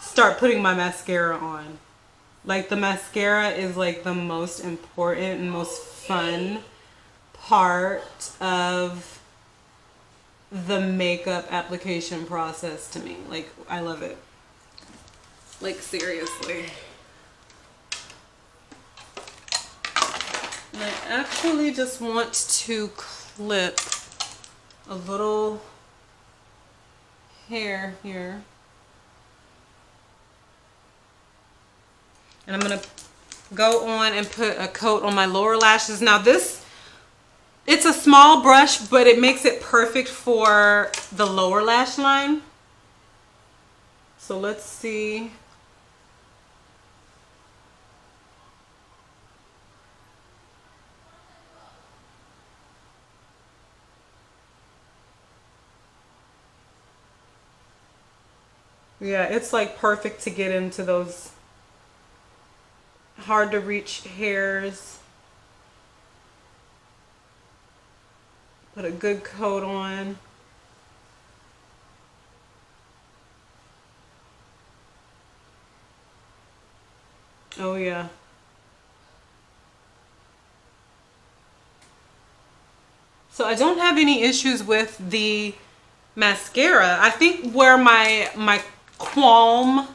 start putting my mascara on. Like, the mascara is like the most important and most fun part of the makeup application process to me. Like, I love it. Like, seriously. And I actually just want to clip a little hair here. And I'm going to go on and put a coat on my lower lashes. Now this, it's a small brush, but it makes it perfect for the lower lash line. So let's see. Yeah, it's like perfect to get into those hard to reach hairs. Put a good coat on. Oh yeah. So I don't have any issues with the mascara. I think where my qualm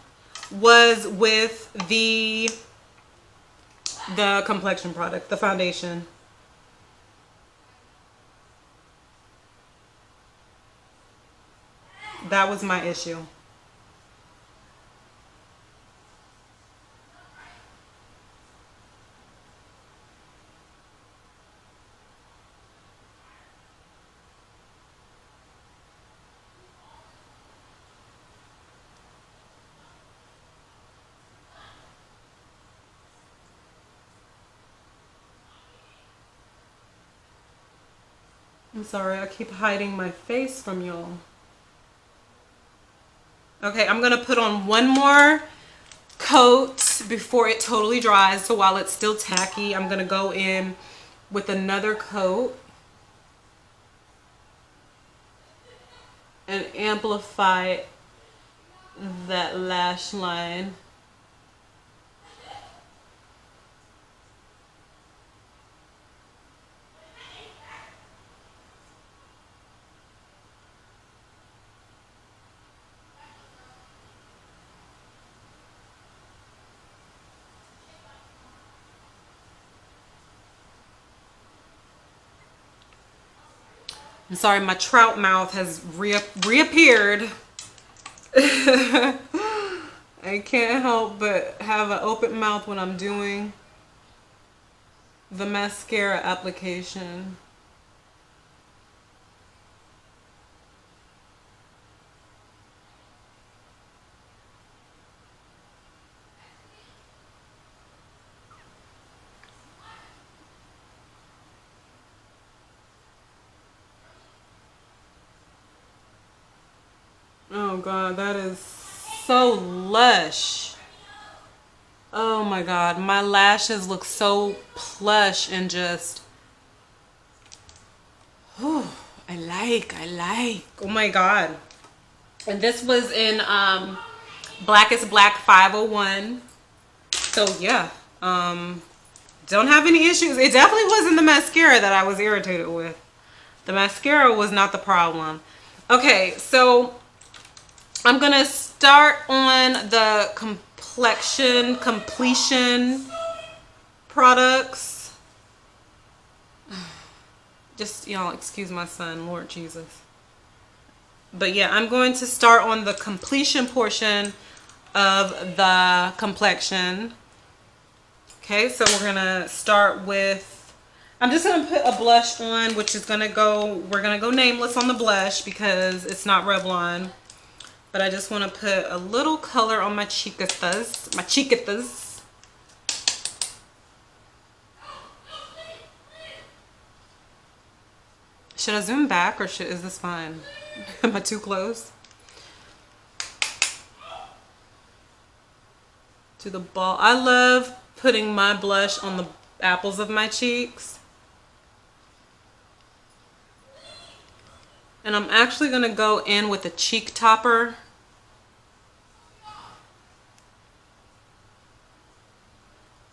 was with the complexion product, the foundation. That was my issue. I'm sorry, I keep hiding my face from y'all. Okay, I'm gonna put on one more coat before it totally dries. So while it's still tacky, I'm gonna go in with another coat and amplify that lash line. I'm sorry, my trout mouth has reappeared. I can't help but have an open mouth when I'm doing the mascara application. Oh God, that is so lush. Oh my God, my lashes look so plush and just, oh, I like. Oh my God. And this was in Blackest Black 501. So yeah, don't have any issues. It definitely wasn't the mascara that I was irritated with. The mascara was not the problem. Okay, so I'm gonna start on the Complexion Completion products. Just, y'all, excuse my son, Lord Jesus. But yeah, I'm going to start on the completion portion of the complexion. Okay, so we're gonna start with, I'm just gonna put a blush on, which is gonna go, we're gonna go nameless on the blush because it's not Revlon. But I just wanna put a little color on my cheekitas, Should I zoom back or is this fine? Am I too close? To the ball. I love putting my blush on the apples of my cheeks. And I'm actually gonna go in with a cheek topper.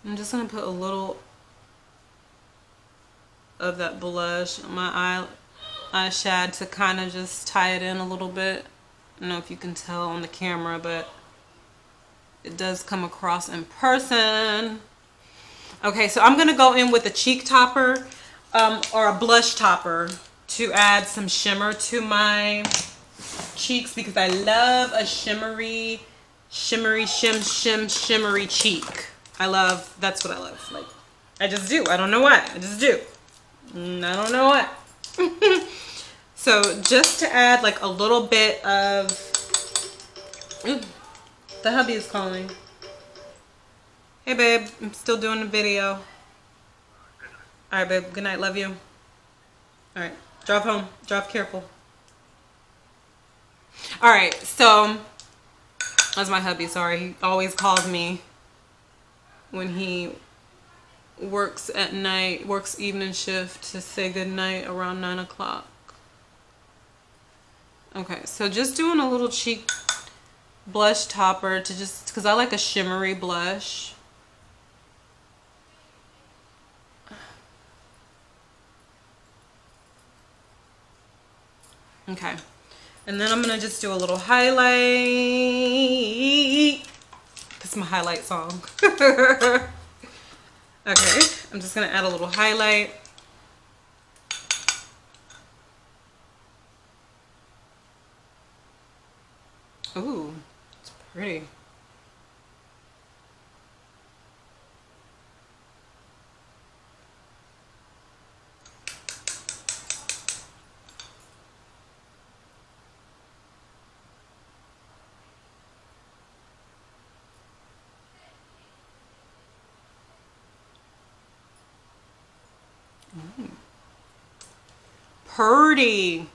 I'm just gonna put a little of that blush on my eyeshadow to kind of just tie it in a little bit. I don't know if you can tell on the camera, but it does come across in person. Okay, so I'm gonna go in with a cheek topper or a blush topper to add some shimmer to my cheeks because I love a shimmery cheek. That's what I love. Like, I just do. I don't know why. I just do. I don't know why. So just to add like a little bit of, ooh, the hubby is calling. Hey babe, I'm still doing the video. Alright babe, good night, love you. Alright, drive home, drive careful. Alright, so that's my hubby, sorry. He always calls me when he works at night, works evening shift, to say good night around 9 o'clock. Okay, so just doing a little cheek blush topper to just, because I like a shimmery blush. Okay, and then I'm gonna just do a little highlight. This is my highlight song. Okay, I'm just gonna add a little highlight. Ooh, it's pretty. Pretty.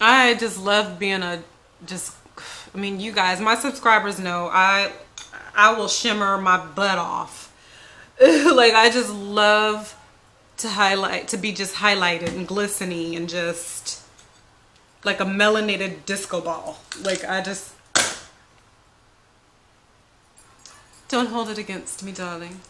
I just love being I mean, you guys, my subscribers know I will shimmer my butt off. Like, I just love to highlight, to be just highlighted and glistening and just like a melanated disco ball. Like, I just, don't hold it against me, darling.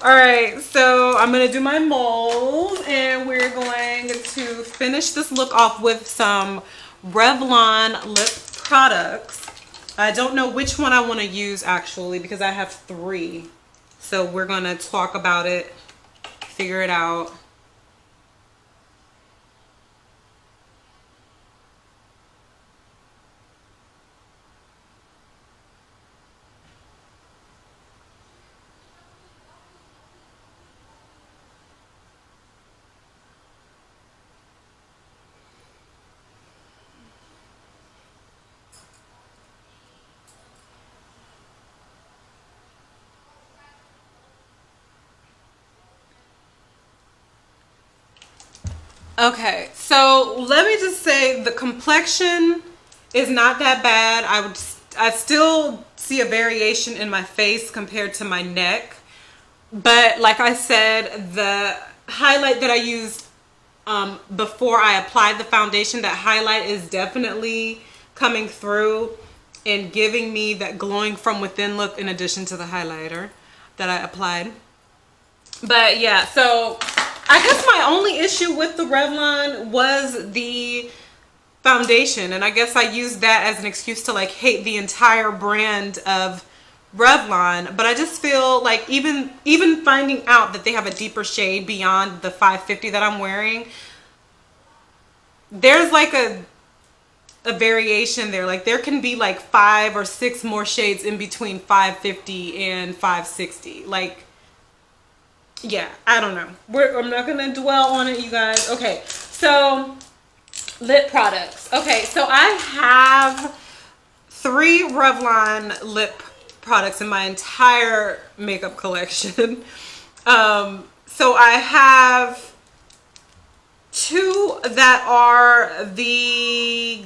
All right, so I'm gonna do my mold and we're going to finish this look off with some Revlon lip products. I don't know which one I want to use actually because I have 3, so we're gonna talk about it, figure it out. Okay, so let me just say the complexion is not that bad. I still see a variation in my face compared to my neck. But like I said, the highlight that I used before I applied the foundation, that highlight is definitely coming through. and giving me that glowing from within look in addition to the highlighter that I applied. But yeah, so I guess my only issue with the Revlon was the foundation, and I guess I used that as an excuse to like hate the entire brand of Revlon. But I just feel like even finding out that they have a deeper shade beyond the 550 that I'm wearing, there's like a variation there. Like there can be like 5 or 6 more shades in between 550 and 560. Like, yeah, I don't know. I'm not gonna dwell on it, you guys. Okay, so lip products. Okay, so I have 3 Revlon lip products in my entire makeup collection. So I have 2 that are the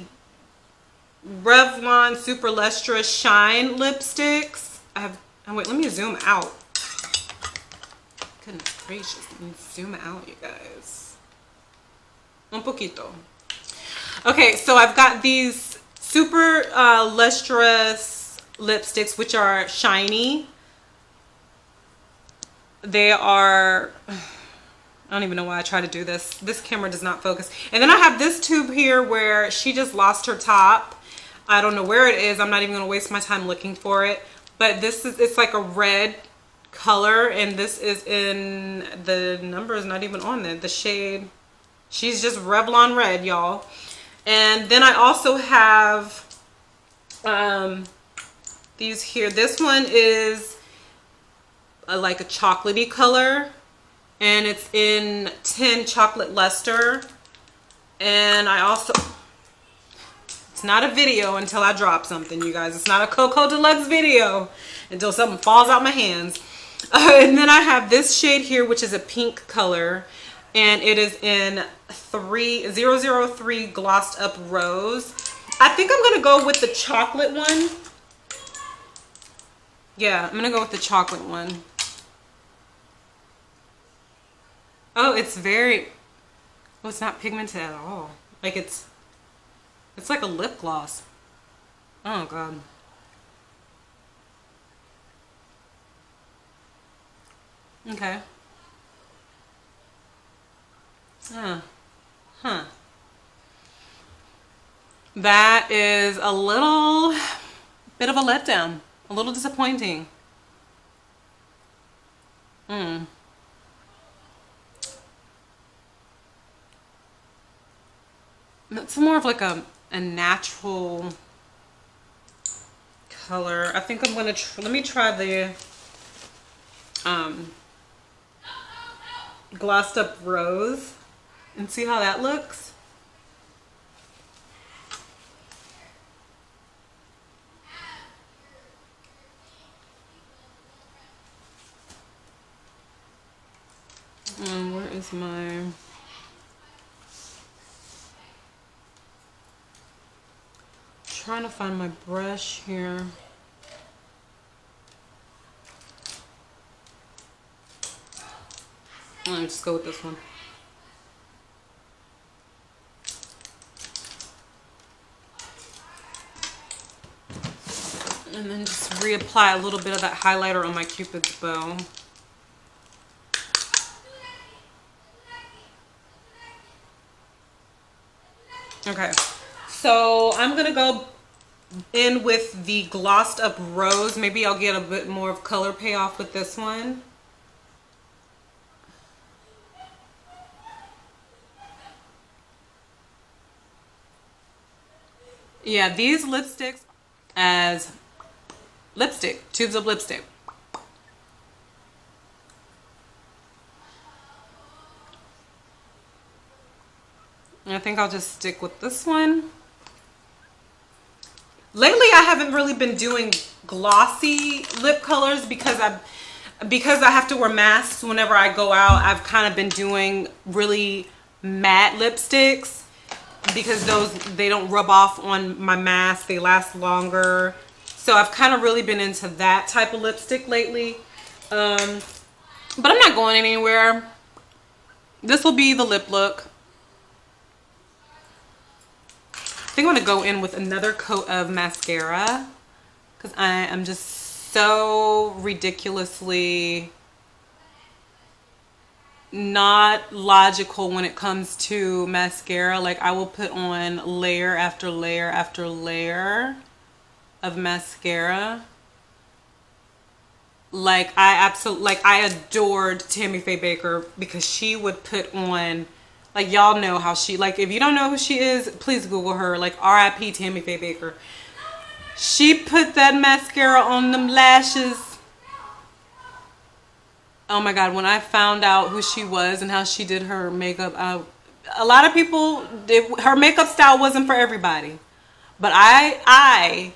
Revlon Super Lustrous Shine lipsticks. Wait, let me zoom out. Goodness gracious, let me zoom out, you guys. Un poquito. Okay, so I've got these Super Lustrous lipsticks, which are shiny. They are, I don't even know why I try to do this. This camera does not focus. And then I have this tube here where she just lost her top. I don't know where it is. I'm not even gonna waste my time looking for it. But it's like a red color, and this is in, the number is not even on there, the shade, she's just Revlon red, y'all. And then I also have these here. This one is like a chocolatey color, and it's in 10 chocolate luster. And I also, it's not a video until I drop something, you guys. It's not a CoCo Deluxe video until something falls out my hands. And then I have this shade here, which is a pink color, and it is in 003 Glossed Up Rose. I think I'm gonna go with the chocolate one. Yeah, I'm gonna go with the chocolate one. Oh, it's very, oh, it's not pigmented at all. Like it's like a lip gloss. Oh God. Okay. Huh. That is a little bit of a letdown. A little disappointing. It's more of like a natural color. I think I'm gonna let me try the Glossed Up Rose and see how that looks. Where is my, trying to find my brush here. Let me just go with this one. And then just reapply a little bit of that highlighter on my Cupid's bow. Okay, so I'm gonna go in with the Glossed Up Rose. Maybe I'll get a bit more of color payoff with this one. Yeah, these lipsticks as lipstick, tubes of lipstick. And I think I'll just stick with this one. Lately, I haven't really been doing glossy lip colors because I have to wear masks whenever I go out. I've kind of been doing really matte lipsticks because they don't rub off on my mask. They last longer. So I've kind of really been into that type of lipstick lately. But I'm not going anywhere. This will be the lip look. think I'm gonna go in with another coat of mascara because I am just so ridiculously not logical when it comes to mascara. Like, I will put on layer after layer after layer of mascara. Like, I adored Tammy Faye Baker because she would put on, like, y'all know how she, like, if you don't know who she is, please Google her. Like, RIP Tammy Faye Baker. She put that mascara on them lashes. Oh my God, when I found out who she was and how she did her makeup, a lot of people, her makeup style wasn't for everybody. But I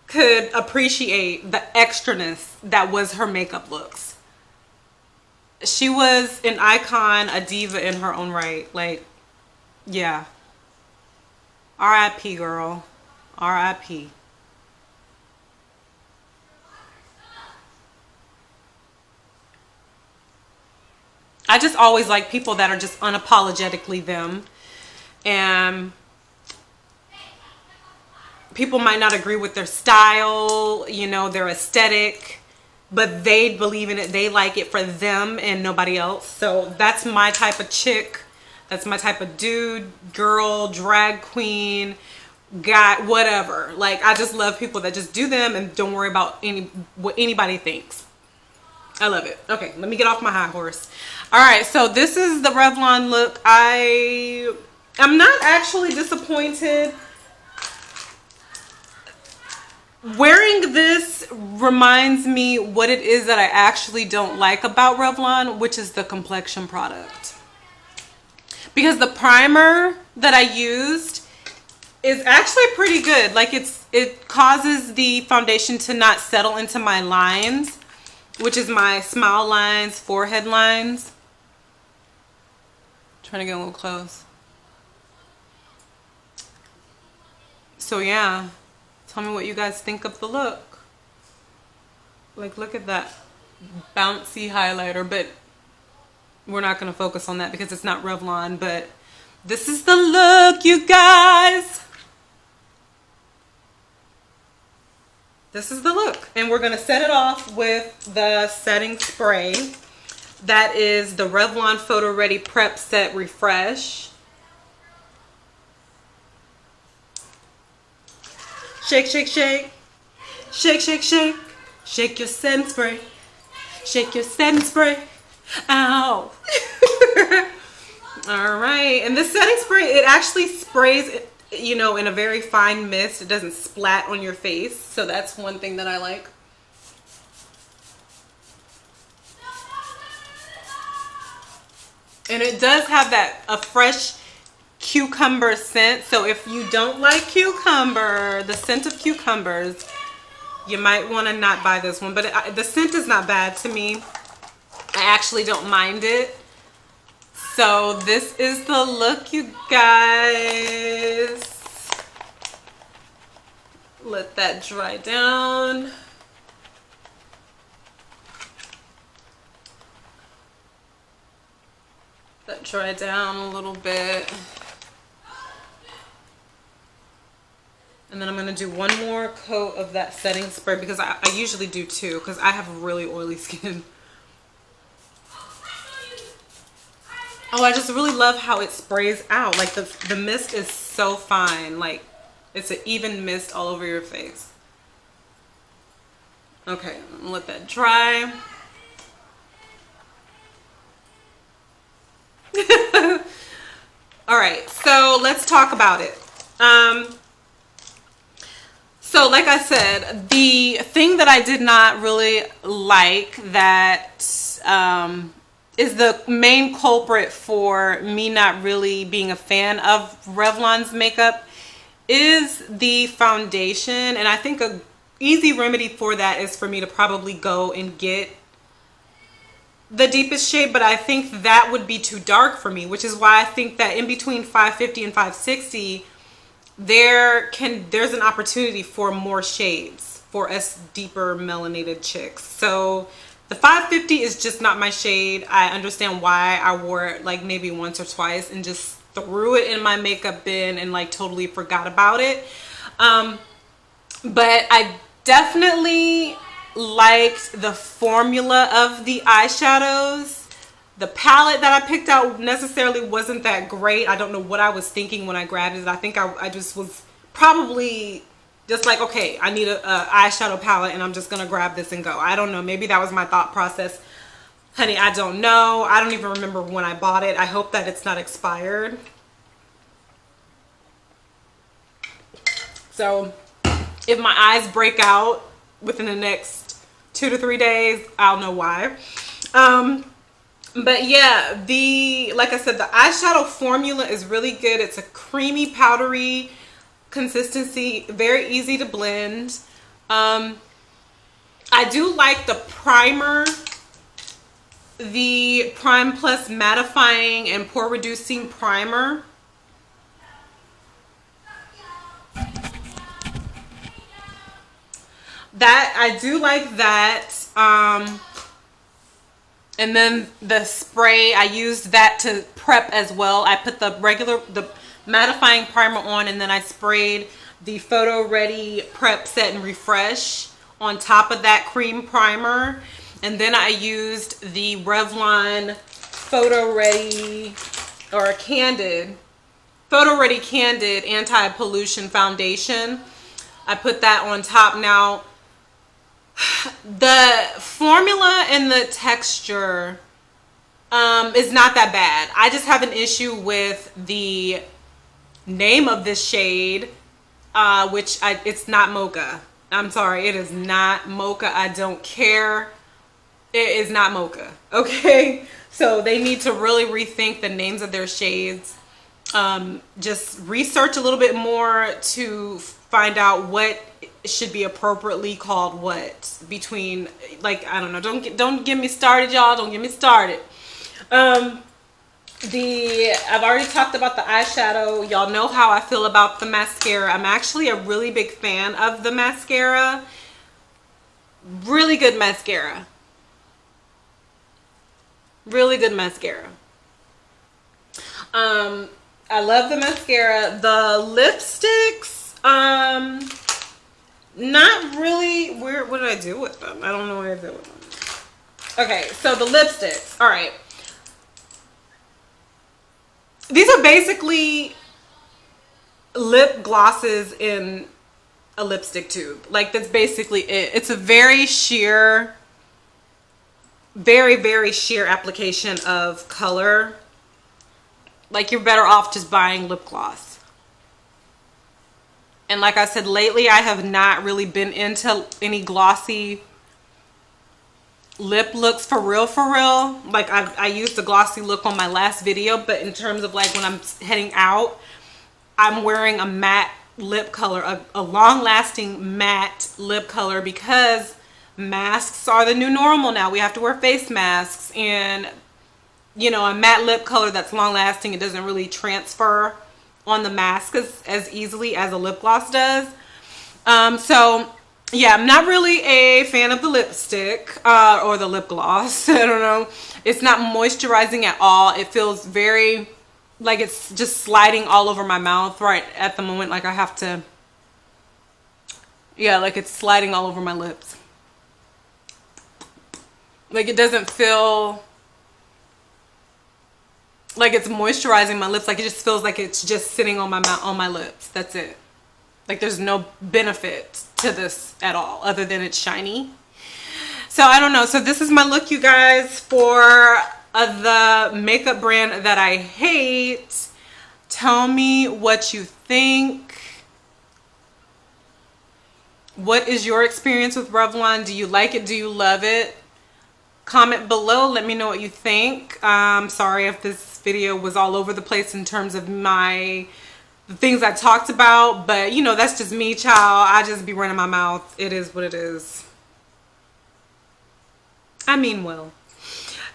could appreciate the extraness that was her makeup looks. She was an icon, a diva in her own right. Like, yeah. RIP, girl. RIP. I just always like people that are just unapologetically them. And people might not agree with their style, you know, their aesthetic, but they believe in it. They like it for them and nobody else. So that's my type of chick. That's my type of dude, girl, drag queen, guy, whatever. Like, I just love people that just do them and don't worry about what anybody thinks. I love it. Okay, let me get off my high horse. All right, so this is the Revlon look. I'm not actually disappointed. Wearing this reminds me what it is that I actually don't like about Revlon, which is the complexion product. Because the primer that I used is actually pretty good. Like, it causes the foundation to not settle into my lines, which is my smile lines, forehead lines. Trying to get a little close. So yeah, tell me what you guys think of the look. Like, look at that bouncy highlighter, but we're not going to focus on that because it's not Revlon. But this is the look, you guys. This is the look, and we're going to set it off with the setting spray. That is the Revlon Photo Ready Prep Set Refresh. Shake, shake, shake. Shake, shake, shake. Shake your setting spray. Shake your setting spray. Ow. All right, and this setting spray, it actually sprays, you know, in a very fine mist. It doesn't splat on your face, so that's one thing that I like. And it does have a fresh cucumber scent. So if you don't like cucumber, the scent of cucumbers, you might want to not buy this one. But the scent is not bad to me. I actually don't mind it. So this is the look, you guys. Let that dry down. That dry down a little bit. And then I'm going to do one more coat of that setting spray because I usually do two because I have really oily skin. Oh, I just really love how it sprays out. Like, the mist is so fine. Like, it's an even mist all over your face. Okay, I'm gonna let that dry. All right, so let's talk about it. So like I said, the thing that I did not really like that is the main culprit for me not really being a fan of Revlon's makeup is the foundation. And I think a easy remedy for that is for me to probably go and get the deepest shade, but I think that would be too dark for me, which is why I think that in between 550 and 560 there's an opportunity for more shades for us deeper melanated chicks. So the 550 is just not my shade. I understand why I wore it like maybe once or twice and just threw it in my makeup bin and like totally forgot about it. But I definitely liked the formula of the eyeshadows. The palette that I picked out necessarily wasn't that great. I don't know what I was thinking when I grabbed it. I think I just was probably just like, okay, I need a eyeshadow palette and I'm just gonna grab this and go. I don't know, maybe that was my thought process. Honey, I don't know. I don't even remember when I bought it. I hope that it's not expired. So if my eyes break out within the next 2 to 3 days, I'll know why. But yeah, like I said, the eyeshadow formula is really good. It's a creamy, powdery consistency, very easy to blend. I do like the primer, the Prime Plus mattifying and pore reducing primer. That I do like that. And then the spray, I used that to prep as well. I put the mattifying primer on, and then I sprayed the Photo Ready Prep Set and Refresh on top of that cream primer. And then I used the Revlon Photo Ready Candid Anti-Pollution Foundation. I put that on top. Now, the formula and the texture is not that bad. I just have an issue with the name of this shade, it's not Mocha. I'm sorry, it is not Mocha. I don't care. It is not Mocha. Okay, so they need to really rethink the names of their shades. Just research a little bit more to find out what should be appropriately called what, between, like, I don't know, don't get me started, y'all. Don't get me started. I've already talked about the eyeshadow. Y'all know how I feel about the mascara. I'm actually a really big fan of the mascara. Really good mascara. Really good mascara. I love the mascara. The lipsticks, not really. What did I do with them? I don't know what I did with them. Okay, so the lipsticks. All right. These are basically lip glosses in a lipstick tube. Like, that's basically it. It's a very sheer, very, very sheer application of color. Like, you're better off just buying lip gloss. And like I said, lately I have not really been into any glossy lip looks for real. Like, I used the glossy look on my last video, but in terms of like when I'm heading out, I'm wearing a matte lip color, a long-lasting matte lip color, because masks are the new normal now. We have to wear face masks, and you know, a matte lip color that's long-lasting, it doesn't really transfer on the mask as easily as a lip gloss does. So yeah, I'm not really a fan of the lipstick or the lip gloss. I don't know. It's not moisturizing at all. It feels very like it's just sliding all over my mouth right at the moment. Like I have to, yeah, like it's sliding all over my lips. Like it doesn't feel like it's moisturizing my lips. Like it just feels like it's just sitting on my mouth, on my lips. That's it. Like there's no benefit to this at all other than it's shiny. So I don't know. So this is my look, you guys, for the makeup brand that I hate. Tell me what you think. What is your experience with Revlon? Do you like it? Do you love it? Comment below. Let me know what you think. Sorry if this video was all over the place in terms of the things I talked about, but you know, that's just me, child. I just be running my mouth. It is what it is. I mean well.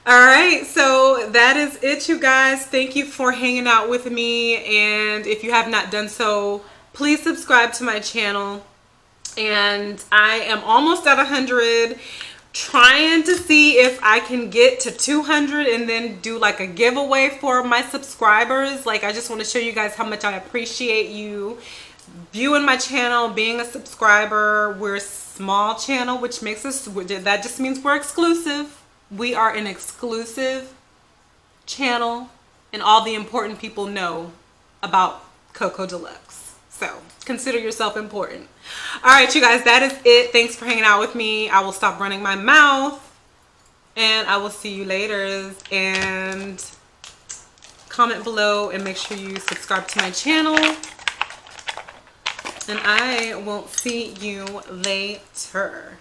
Alright, so that is it, you guys. Thank you for hanging out with me, and if you have not done so, please subscribe to my channel. And I am almost at 100. trying to see if I can get to 200 and then do like a giveaway for my subscribers. Like, I just want to show you guys how much I appreciate you viewing my channel, being a subscriber. We're a small channel, which makes us, that just means we're exclusive. We are an exclusive channel, and all the important people know about CoCo DeLuXe. So consider yourself important. All right, you guys, that is it. Thanks for hanging out with me. I will stop running my mouth, and I will see you later. And comment below and make sure you subscribe to my channel. And I will see you later.